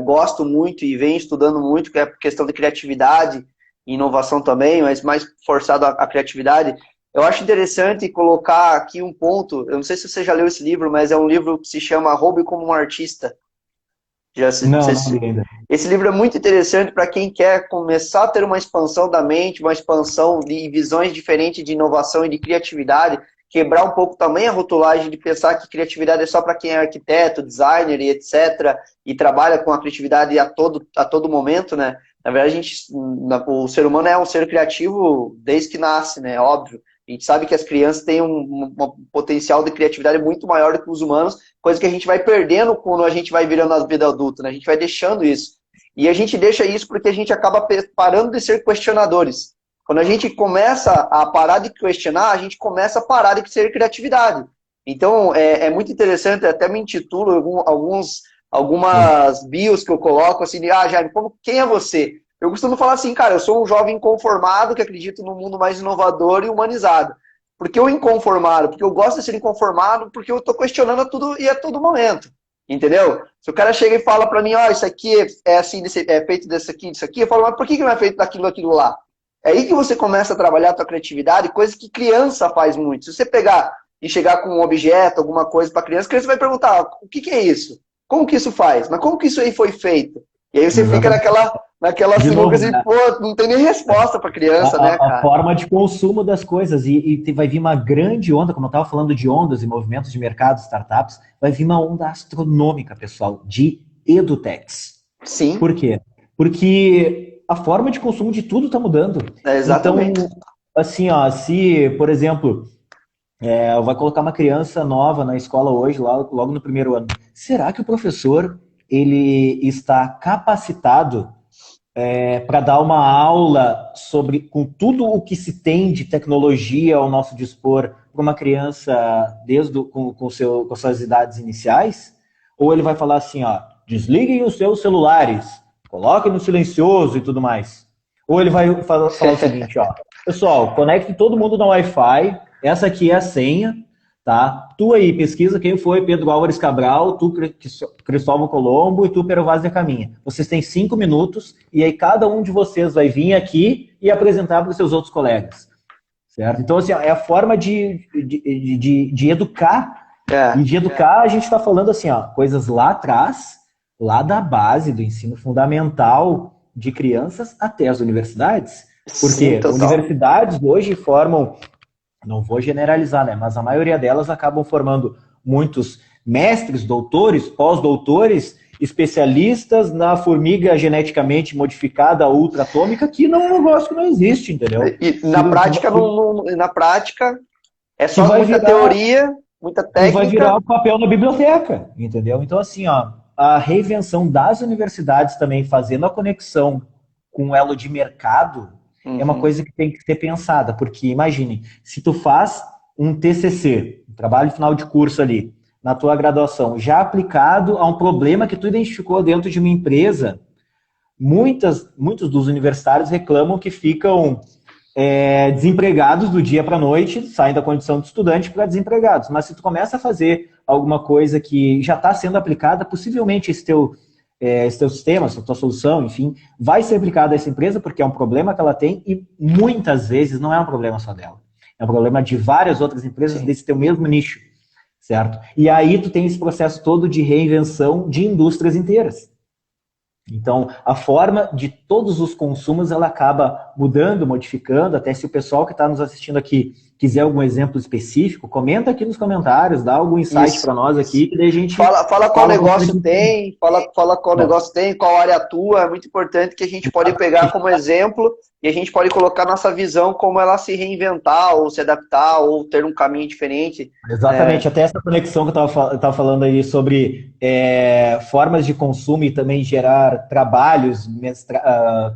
gosto muito e venho estudando muito, que é a questão de criatividade, inovação também, mas mais forçado à criatividade. Eu acho interessante colocar aqui um ponto, eu não sei se você já leu esse livro, mas é um livro que se chama Roube como um Artista. Não li ainda. Esse livro é muito interessante para quem quer começar a ter uma expansão da mente, uma expansão de visões diferentes de inovação e de criatividade, quebrar um pouco também a rotulagem de pensar que criatividade é só para quem é arquiteto, designer e etc., e trabalha com a criatividade a todo momento, né? Na verdade, o ser humano é um ser criativo desde que nasce, né? Óbvio. A gente sabe que as crianças têm um potencial de criatividade muito maior do que os humanos, coisa que a gente vai perdendo quando a gente vai virando a vida adulta, né? A gente vai deixando isso. E a gente deixa isso porque a gente acaba parando de ser questionadores. Quando a gente começa a parar de questionar, a gente começa a parar de ser criatividade. Então, é muito interessante, até me intitulo algumas bios que eu coloco, assim, Jaime, quem é você? Eu costumo falar assim, cara, eu sou um jovem inconformado que acredito num mundo mais inovador e humanizado. Por que o inconformado? Porque eu gosto de ser inconformado, porque eu estou questionando a tudo e a todo momento. Entendeu? Se o cara chega e fala para mim, isso aqui é assim, é feito disso aqui, eu falo, mas por que não é feito daquilo lá? É aí que você começa a trabalhar a tua criatividade, coisa que criança faz muito. Se você pegar e chegar com um objeto, alguma coisa para criança, a criança vai perguntar, o que é isso? Como que isso faz? Mas como que isso aí foi feito? E aí você fica naquela sinuca assim, pô, não tem nem resposta para criança, né, cara? A forma de consumo das coisas. E vai vir uma grande onda, como eu estava falando de ondas e movimentos de mercado, startups, vai vir uma onda astronômica, pessoal, de edutechs. Sim. Por quê? Porque a forma de consumo de tudo está mudando. Exatamente. Então, assim, se, por exemplo, vai colocar uma criança nova na escola hoje, logo no primeiro ano, será que o professor ele está capacitado para dar uma aula com tudo o que se tem de tecnologia ao nosso dispor para uma criança com suas idades iniciais? Ou ele vai falar assim, desliguem os seus celulares, coloquem no silencioso e tudo mais? Ou ele vai falar o seguinte, pessoal, conecte todo mundo no Wi-Fi, essa aqui é a senha, tá? Tu aí, pesquisa quem foi Pedro Álvares Cabral, tu Cristóvão Colombo e tu Pero Vaz de Caminha. Vocês têm 5 minutos e aí cada um de vocês vai vir aqui e apresentar para os seus outros colegas. Certo? Então, assim, é a forma de educar. E de educar, a gente está falando assim, coisas lá atrás, lá da base do ensino fundamental de crianças até as universidades. Porque universidades hoje formam, não vou generalizar, né? Mas a maioria delas acabam formando muitos mestres, doutores, pós-doutores, especialistas na formiga geneticamente modificada ultraatômica, que não é um negócio que não existe, entendeu? E na prática é só muita teoria, muita técnica. E vai virar o papel na biblioteca, entendeu? Então, assim, a reinvenção das universidades também fazendo a conexão com o elo de mercado é uma coisa que tem que ser pensada, porque imagine, se tu faz um TCC, um trabalho final de curso ali, na tua graduação, já aplicado a um problema que tu identificou dentro de uma empresa, muitos dos universitários reclamam que ficam desempregados do dia para a noite, saem da condição de estudante para desempregados. Mas se tu começa a fazer alguma coisa que já está sendo aplicada, possivelmente esse teu sistema, essa tua solução, enfim, vai ser aplicada a essa empresa porque é um problema que ela tem e muitas vezes não é um problema só dela. É um problema de várias outras empresas desse teu mesmo nicho, certo? E aí tu tem esse processo todo de reinvenção de indústrias inteiras. Então, a forma de todos os consumos, ela acaba mudando, modificando, até se o pessoal que está nos assistindo aqui quiser algum exemplo específico, comenta aqui nos comentários, dá algum insight para nós aqui, que daí a gente... Fala qual negócio tem, fala qual negócio tem, qual área atua, é muito importante que a gente pode pegar como exemplo e a gente pode colocar nossa visão como ela se reinventar, ou se adaptar, ou ter um caminho diferente. Exatamente, até essa conexão que eu estava falando aí sobre formas de consumo e também gerar trabalhos,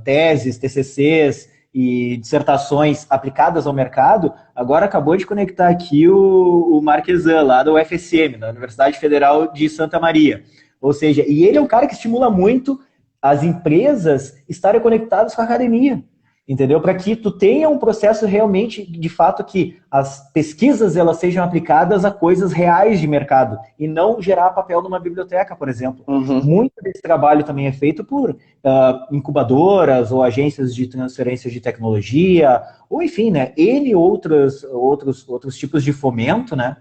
teses, TCCs e dissertações aplicadas ao mercado, agora acabou de conectar aqui o Marquesan, lá da UFSM, da Universidade Federal de Santa Maria. Ou seja, e ele é um cara que estimula muito as empresas estarem conectadas com a academia, entendeu? Para que tu tenha um processo realmente, de fato, que as pesquisas elas sejam aplicadas a coisas reais de mercado e não gerar papel numa biblioteca, por exemplo. Muito desse trabalho também é feito por incubadoras ou agências de transferência de tecnologia, ou enfim, né, outros tipos de fomento, né,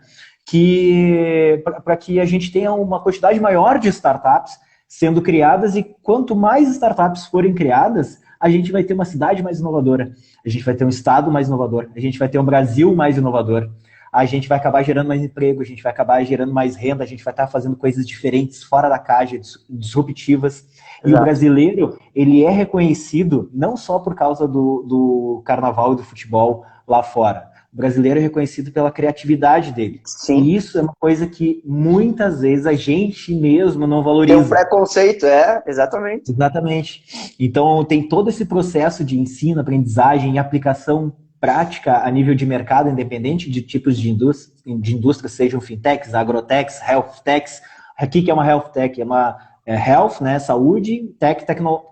para que a gente tenha uma quantidade maior de startups sendo criadas, e quanto mais startups forem criadas, a gente vai ter uma cidade mais inovadora, a gente vai ter um estado mais inovador, a gente vai ter um Brasil mais inovador, a gente vai acabar gerando mais emprego, a gente vai acabar gerando mais renda, a gente vai estar fazendo coisas diferentes, fora da caixa, disruptivas. E o brasileiro, ele é reconhecido não só por causa do carnaval e do futebol lá fora, brasileiro é reconhecido pela criatividade dele. Sim. E isso é uma coisa que muitas vezes a gente mesmo não valoriza. Tem um preconceito, exatamente. Exatamente. Então, tem todo esse processo de ensino, aprendizagem e aplicação prática a nível de mercado, independente de tipos de indústria, sejam fintechs, agrotechs, health techs. Aqui que é uma health tech, é uma health, né, saúde,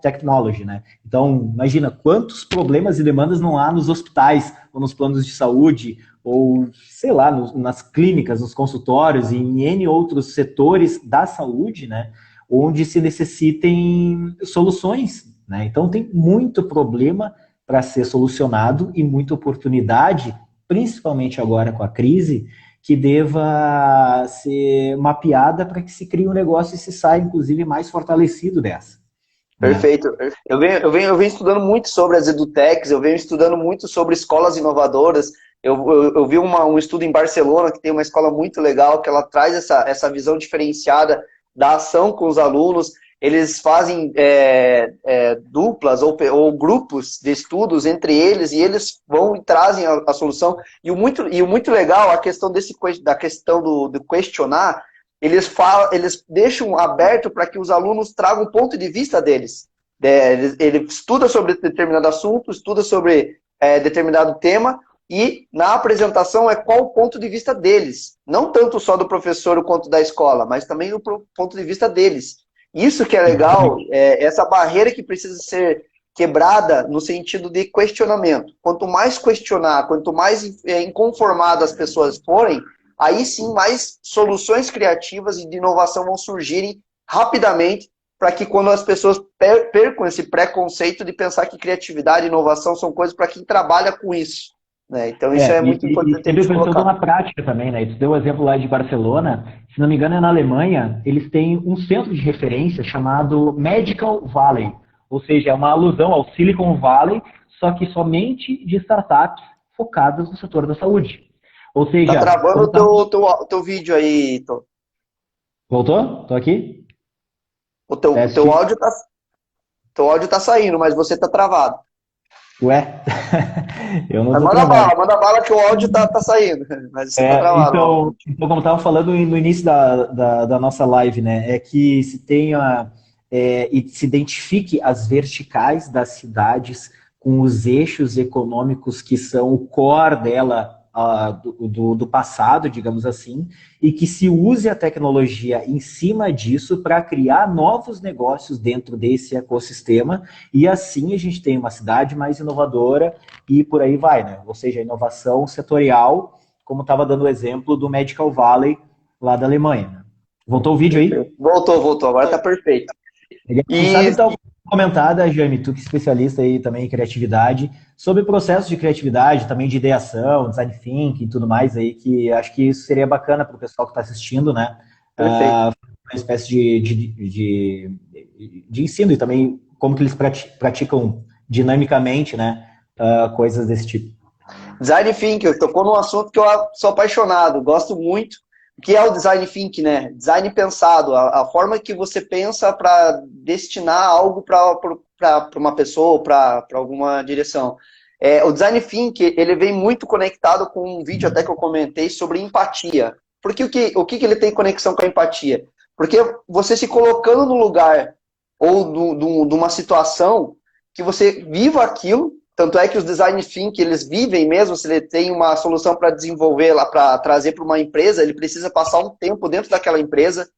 technology, né? Então, imagina quantos problemas e demandas não há nos hospitais, ou nos planos de saúde, ou, sei lá, nas clínicas, nos consultórios, e em N outros setores da saúde, né, onde se necessitem soluções, né? Então, tem muito problema para ser solucionado e muita oportunidade, principalmente agora com a crise, que deva ser mapeada para que se crie um negócio e se saia, inclusive, mais fortalecido dessa. Perfeito. Eu venho estudando muito sobre as edutechs, eu venho estudando muito sobre escolas inovadoras. Eu vi um estudo em Barcelona, que tem uma escola muito legal, que ela traz essa visão diferenciada da ação com os alunos. Eles fazem duplas ou grupos de estudos entre eles, e eles vão e trazem a solução. E o muito legal, a questão da questão do questionar, eles deixam aberto para que os alunos tragam o ponto de vista deles. Ele estuda sobre determinado assunto, estuda sobre determinado tema, e na apresentação qual o ponto de vista deles. Não tanto só do professor quanto da escola, mas também o ponto de vista deles. Isso que é legal, essa barreira que precisa ser quebrada no sentido de questionamento. Quanto mais questionar, quanto mais inconformadas as pessoas forem, aí sim mais soluções criativas e de inovação vão surgirem rapidamente, para que quando as pessoas percam esse preconceito de pensar que criatividade e inovação são coisas para quem trabalha com isso. Né? Então isso é muito importante. E teve o pessoal na prática também, né? Tu deu o exemplo lá de Barcelona, se não me engano é na Alemanha, eles têm um centro de referência chamado Medical Valley, ou seja, é uma alusão ao Silicon Valley, só que somente de startups focadas no setor da saúde. Ou seja... Tá travando o teu vídeo aí, Tô. Voltou? Tô aqui? O teu áudio tá saindo, mas você tá travado. Ué? Eu não tô manda bala que o áudio tá saindo, mas você tá travado. Então, como eu estava falando no início da nossa live, né, é que se tenha e se identifique as verticais das cidades com os eixos econômicos que são o core dela, do passado, digamos assim, e que se use a tecnologia em cima disso para criar novos negócios dentro desse ecossistema, e assim a gente tem uma cidade mais inovadora e por aí vai, né? Ou seja, a inovação setorial, como estava dando o exemplo do Medical Valley lá da Alemanha. Voltou o vídeo aí? Voltou, agora tá perfeito. E sabe então comentada, Jaime, tu que é especialista aí também em criatividade, sobre o processo de criatividade, também de ideação, design thinking e tudo mais aí, que acho que isso seria bacana para o pessoal que está assistindo, né? Uma espécie de ensino e também como que eles praticam dinamicamente, né? Coisas desse tipo. Design thinking, tocou num assunto que eu sou apaixonado, gosto muito. O que é o design thinking, né? Design pensado, a forma que você pensa para destinar algo para uma pessoa, para alguma direção. O design thinking, ele vem muito conectado com um vídeo até que eu comentei sobre empatia. Porque o que ele tem conexão com a empatia? Porque você se colocando no lugar ou de uma situação que você viva aquilo. Tanto é que os design thinking, eles vivem mesmo, se ele tem uma solução para desenvolver, para trazer para uma empresa, ele precisa passar um tempo dentro daquela empresa,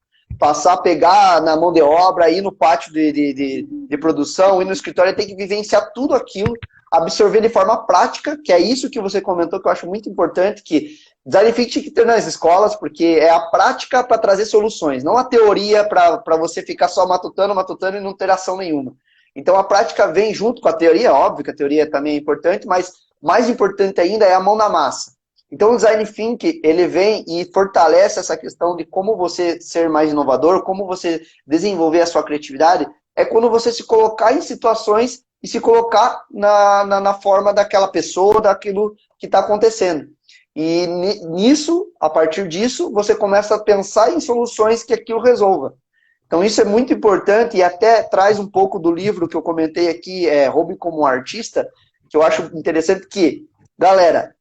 pegar na mão de obra, ir no pátio de produção, ir no escritório, ele tem que vivenciar tudo aquilo, absorver de forma prática, que é isso que você comentou, que eu acho muito importante, que design thinking tinha que ter nas escolas, porque é a prática para trazer soluções, não a teoria para você ficar só matutando e não ter ação nenhuma. Então a prática vem junto com a teoria, óbvio que a teoria também é importante, mas mais importante ainda é a mão na massa. Então o design thinking, ele vem e fortalece essa questão de como você ser mais inovador, como você desenvolver a sua criatividade, é quando você se colocar em situações e se colocar na forma daquela pessoa, daquilo que está acontecendo. E nisso, a partir disso, você começa a pensar em soluções que aquilo resolva. Então isso é muito importante e até traz um pouco do livro que eu comentei aqui, Roube como um Artista, que eu acho interessante que, galera,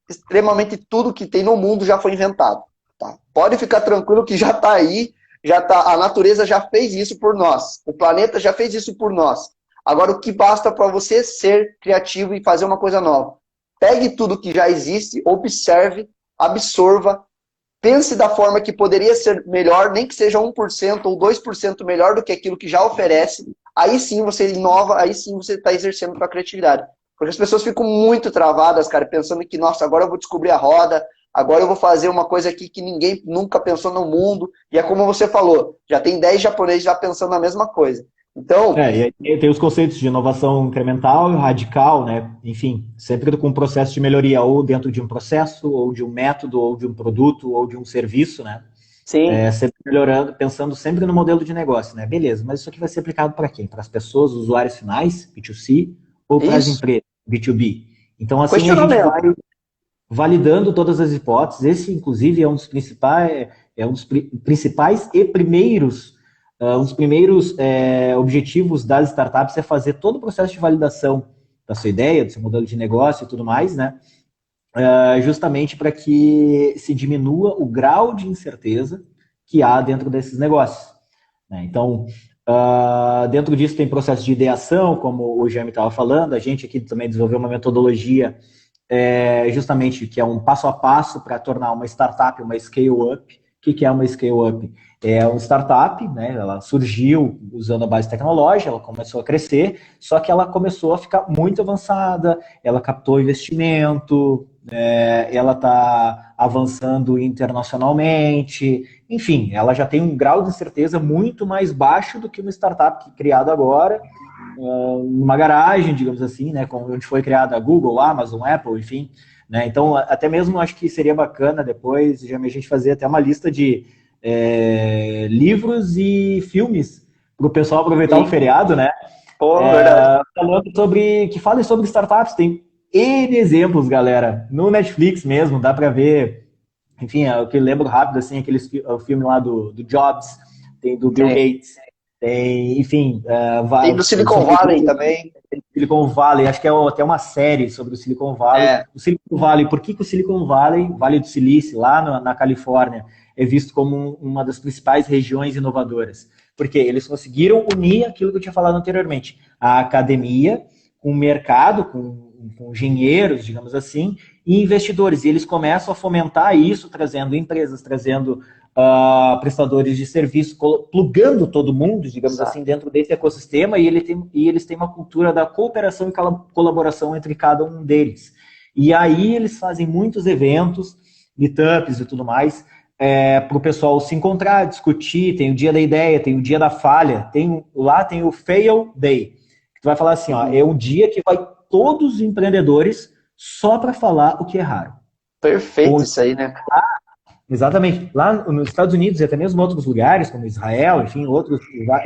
extremamente tudo que tem no mundo já foi inventado. Tá? Pode ficar tranquilo que já está aí, já tá, a natureza já fez isso por nós, o planeta já fez isso por nós. Agora, o que basta para você ser criativo e fazer uma coisa nova? Pegue tudo que já existe, observe, absorva, pense da forma que poderia ser melhor, nem que seja 1% ou 2% melhor do que aquilo que já oferece. Aí sim você inova, aí sim você está exercendo sua criatividade. Porque as pessoas ficam muito travadas, cara, pensando que, nossa, agora eu vou descobrir a roda, agora eu vou fazer uma coisa aqui que ninguém nunca pensou no mundo. E é como você falou, já tem 10 japoneses já pensando na mesma coisa. Então, E aí tem os conceitos de inovação incremental e radical, né? Enfim, sempre com um processo de melhoria, ou dentro de um processo, ou de um método, ou de um produto, ou de um serviço, né? sim, Sempre melhorando, pensando sempre no modelo de negócio, né? Beleza, mas isso aqui vai ser aplicado para quem? Para as pessoas, os usuários finais, B2C, ou para as isso. empresas, B2B? Então, assim, a gente vai Questionamento. validando todas as hipóteses. Esse, inclusive, é um dos principais e primeiros, um dos primeiros objetivos das startups é fazer todo o processo de validação da sua ideia, do seu modelo de negócio e tudo mais, né? Justamente para que se diminua o grau de incerteza que há dentro desses negócios, né? Então, dentro disso tem processo de ideação, como o Jaime estava falando, a gente aqui também desenvolveu uma metodologia justamente que é um passo a passo para tornar uma startup uma scale-up. O que é uma scale-up? É uma startup, né? Ela surgiu usando a base tecnológica, ela começou a crescer, só que ela começou a ficar muito avançada, ela captou investimento, ela está avançando internacionalmente, enfim, ela já tem um grau de certeza muito mais baixo do que uma startup criada agora, numa garagem, digamos assim, né, onde foi criada a Google, Amazon, Apple, enfim, né, então até mesmo acho que seria bacana depois a gente fazer até uma lista de livros e filmes para o pessoal aproveitar o Sim. feriado, né, Pô, verdade. falando que falem sobre startups, tem N exemplos, galera, no Netflix mesmo, dá para ver, enfim, o que eu lembro rápido, assim, o filme lá do Jobs, tem do Bill Sim. Gates, tem, enfim, Tem do Silicon sobre Valley também. Silicon Valley, acho que é até uma série sobre o Silicon Valley. É, O Silicon Valley, por que o Silicon Valley, Vale do Silício, lá na Califórnia, é visto como uma das principais regiões inovadoras? Porque eles conseguiram unir aquilo que eu tinha falado anteriormente, a academia com o mercado, com engenheiros, digamos assim, e investidores. E eles começam a fomentar isso, trazendo empresas, trazendo prestadores de serviço, plugando todo mundo, digamos assim, exato. dentro desse ecossistema, e eles têm uma cultura da cooperação e colaboração entre cada um deles. E aí eles fazem muitos eventos, meetups e tudo mais, para o pessoal se encontrar, discutir, tem o dia da ideia, tem o dia da falha, lá tem o Fail Day, que tu vai falar assim, ó, é um dia que vai todos os empreendedores só para falar o que erraram. Perfeito Ou isso aí, né? exatamente. Lá nos Estados Unidos e até mesmo em outros lugares, como Israel, enfim,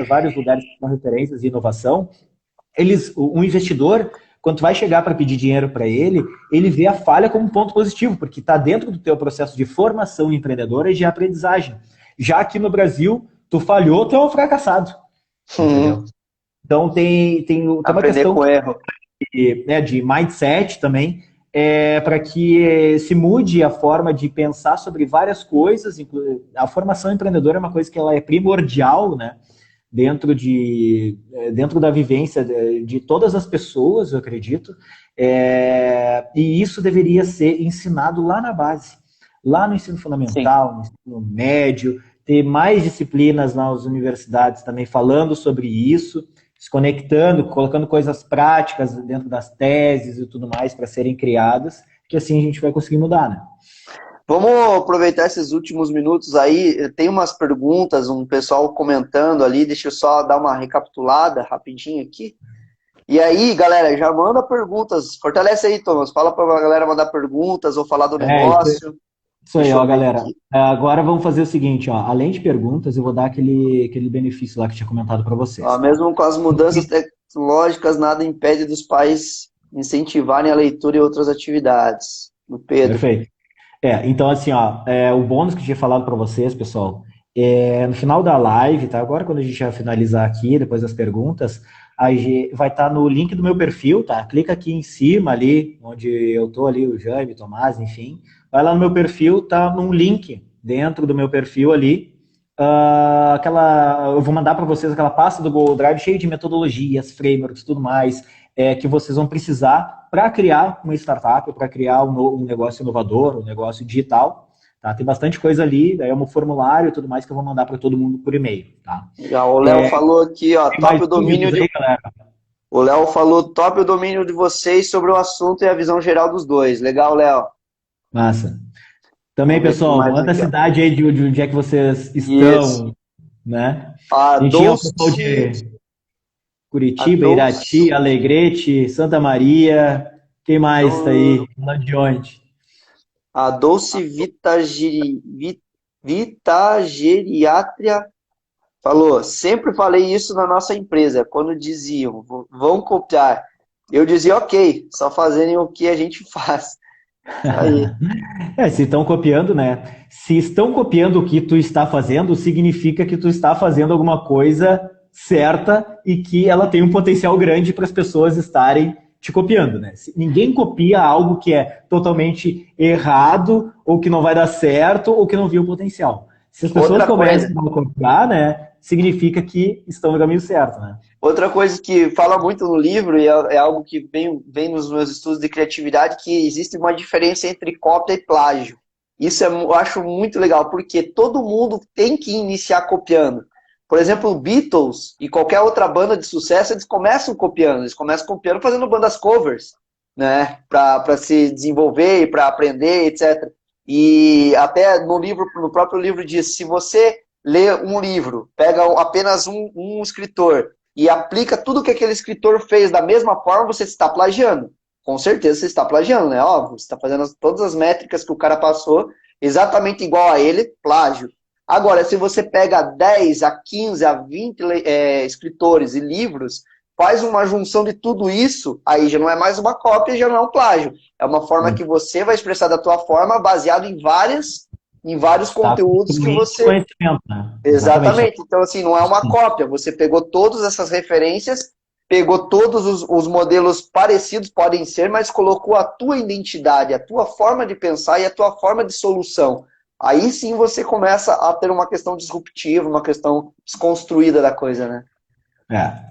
vários lugares que são referências de inovação, um investidor, quando tu vai chegar para pedir dinheiro para ele vê a falha como um ponto positivo, porque está dentro do teu processo de formação empreendedora e de aprendizagem. Já aqui no Brasil, tu falhou, tu é um fracassado. Entendeu? Então tem uma Aprender questão com erro. de mindset também, para que se mude a forma de pensar sobre várias coisas. A formação empreendedora é uma coisa que ela é primordial, né, dentro da vivência de todas as pessoas, eu acredito, e isso deveria ser ensinado lá na base, lá no ensino Sim. fundamental, no ensino médio, ter mais disciplinas nas universidades também falando sobre isso, se conectando, colocando coisas práticas dentro das teses e tudo mais para serem criadas, que assim a gente vai conseguir mudar, né? Vamos aproveitar esses últimos minutos aí. Tem umas perguntas, um pessoal comentando ali. Deixa eu só dar uma recapitulada rapidinho aqui. E aí, galera, já manda perguntas. Fortalece aí, Thomas. Fala pra galera mandar perguntas ou falar do Isso, negócio. isso aí, Deixa ó, eu ver galera. aqui. Agora vamos fazer o seguinte, ó. Além de perguntas, eu vou dar aquele benefício lá que eu tinha comentado para vocês, Ó, tá? mesmo com as mudanças tecnológicas, nada impede dos pais incentivarem a leitura e outras atividades. Do Pedro. Perfeito. Então assim, ó, o bônus que eu tinha falado para vocês, pessoal, No final da live, tá? Agora, quando a gente já finalizar aqui, depois das perguntas, vai estar no link do meu perfil, tá? Clica aqui em cima, ali, onde eu tô ali, o Jaime, Tomás, enfim. Vai lá no meu perfil, tá num link dentro do meu perfil ali. Eu vou mandar para vocês aquela pasta do Google Drive cheia de metodologias, frameworks, tudo mais, que vocês vão precisar para criar uma startup, para criar um negócio inovador, um negócio digital. Tá? Tem bastante coisa ali, daí é um formulário e tudo mais que eu vou mandar para todo mundo por e-mail. Tá? Já, o Léo falou aqui, ó, Tem mais top o domínio dúvidas de. aí, galera? O Léo falou top o domínio de vocês sobre o assunto e a visão geral dos dois. Legal, Léo. Massa. Também, Vamos ver aqui pessoal, mais manda a aqui, ó. cidade aí de onde é que vocês Isso. estão, né? A A gente tinha o pessoal Dolce. de A Curitiba, Irati, Dolce. Alegrete, Santa Maria. Quem mais está aí? Hum, Lá de onde? a Dolce Vitageriatria falou, sempre falei isso na nossa empresa, quando diziam, vão copiar. Eu dizia, ok, só fazerem o que a gente faz. Isso aí. Se estão copiando, né? Se estão copiando o que tu está fazendo, significa que tu está fazendo alguma coisa certa e que ela tem um potencial grande para as pessoas estarem te copiando, né? Ninguém copia algo que é totalmente errado, ou que não vai dar certo, ou que não viu o potencial. Se as pessoas Outra coisa, começam a copiar, né? Significa que estão no caminho certo, né? outra coisa que fala muito no livro, e é algo que vem nos meus estudos de criatividade, que existe uma diferença entre cópia e plágio. Isso eu acho muito legal, porque todo mundo tem que iniciar copiando. Por exemplo, Beatles e qualquer outra banda de sucesso, eles começam copiando fazendo bandas covers, né, para se desenvolver e para aprender, etc. E até no próprio livro diz, se você lê um livro, pega apenas um escritor e aplica tudo que aquele escritor fez da mesma forma, você está plagiando. Com certeza você está plagiando, né? Óbvio, você está fazendo todas as métricas que o cara passou exatamente igual a ele, plágio. Agora, se você pega 10 a 15 a 20 escritores e livros, faz uma junção de tudo isso, aí já não é mais uma cópia, já não é um plágio. É uma forma que você vai expressar da tua forma, baseado em vários Está conteúdos que construindo você. conhecimento, né? Exatamente. Exatamente. Então, assim, não é uma cópia. Você pegou todas essas referências, pegou todos os modelos parecidos, podem ser, mas colocou a tua identidade, a tua forma de pensar e a tua forma de solução. Aí sim você começa a ter uma questão disruptiva, uma questão desconstruída da coisa, né?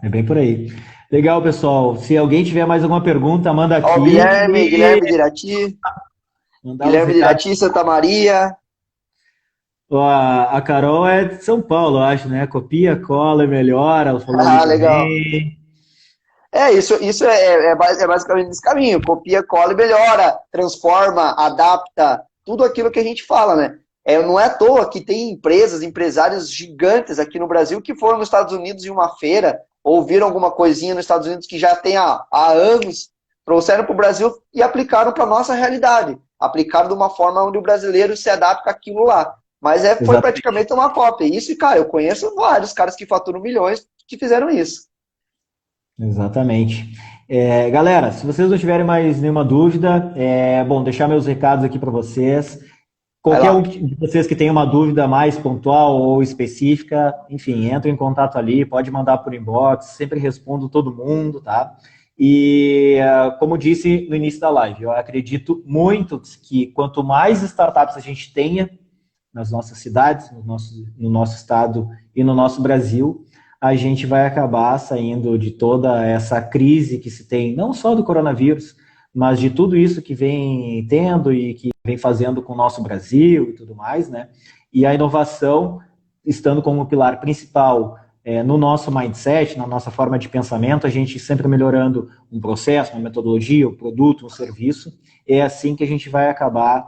É bem por aí. Legal, pessoal. Se alguém tiver mais alguma pergunta, manda Ó, o aqui Guilherme, e Guilherme de Irati, mandar os Guilherme de recados. Irati, Santa Maria. Ó, a Carol é de São Paulo, eu acho, né? Copia, cola, melhora. Ela falou ali Ah, legal. também. Isso é basicamente esse caminho. Copia, cola e melhora, transforma, adapta, tudo aquilo que a gente fala, né? Não é à toa que tem empresas, empresários gigantes aqui no Brasil que foram nos Estados Unidos em uma feira, ou viram alguma coisinha nos Estados Unidos que já tem há anos, trouxeram para o Brasil e aplicaram para a nossa realidade. Aplicaram de uma forma onde o brasileiro se adapta àquilo lá. Mas foi Exatamente. praticamente uma cópia. Isso, cara, eu conheço vários caras que faturam milhões que fizeram isso. Exatamente. Galera, se vocês não tiverem mais nenhuma dúvida, bom, deixar meus recados aqui para vocês. Vai Qualquer um lá. de vocês que tenha uma dúvida mais pontual ou específica, enfim, entra em contato ali, pode mandar por inbox, sempre respondo todo mundo, tá? E, como disse no início da live, eu acredito muito que quanto mais startups a gente tenha nas nossas cidades, no nosso estado e no nosso Brasil, a gente vai acabar saindo de toda essa crise que se tem, não só do coronavírus, mas de tudo isso que vem tendo e que vem fazendo com o nosso Brasil e tudo mais, né? E a inovação estando como pilar principal no nosso mindset, na nossa forma de pensamento, a gente sempre melhorando um processo, uma metodologia, um produto, um serviço, é assim que a gente vai acabar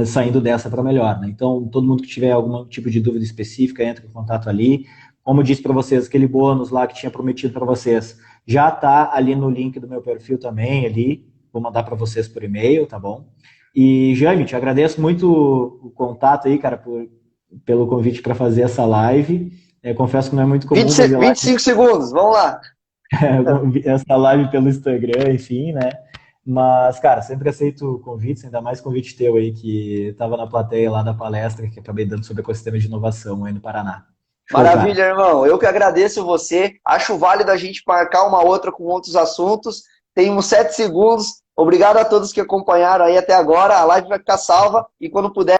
saindo dessa para melhor, né? Então, todo mundo que tiver algum tipo de dúvida específica, entra em contato ali. Como eu disse para vocês, aquele bônus lá que tinha prometido para vocês, já está ali no link do meu perfil também, ali. Vou mandar para vocês por e-mail, tá bom? E, Jaime, te agradeço muito o contato aí, cara, pelo convite para fazer essa live. Confesso que não é muito comum fazer live, 25 segundos, vamos lá. essa live pelo Instagram, enfim, né? Mas, cara, sempre aceito convites, ainda mais convite teu aí, que tava na plateia lá da palestra que acabei dando sobre ecossistema de inovação aí no Paraná. Show, cara. Maravilha, irmão. Eu que agradeço você. Acho válido a gente marcar uma outra com outros assuntos. Tem uns 7 segundos. Obrigado a todos que acompanharam aí até agora. A live vai ficar salva e quando puder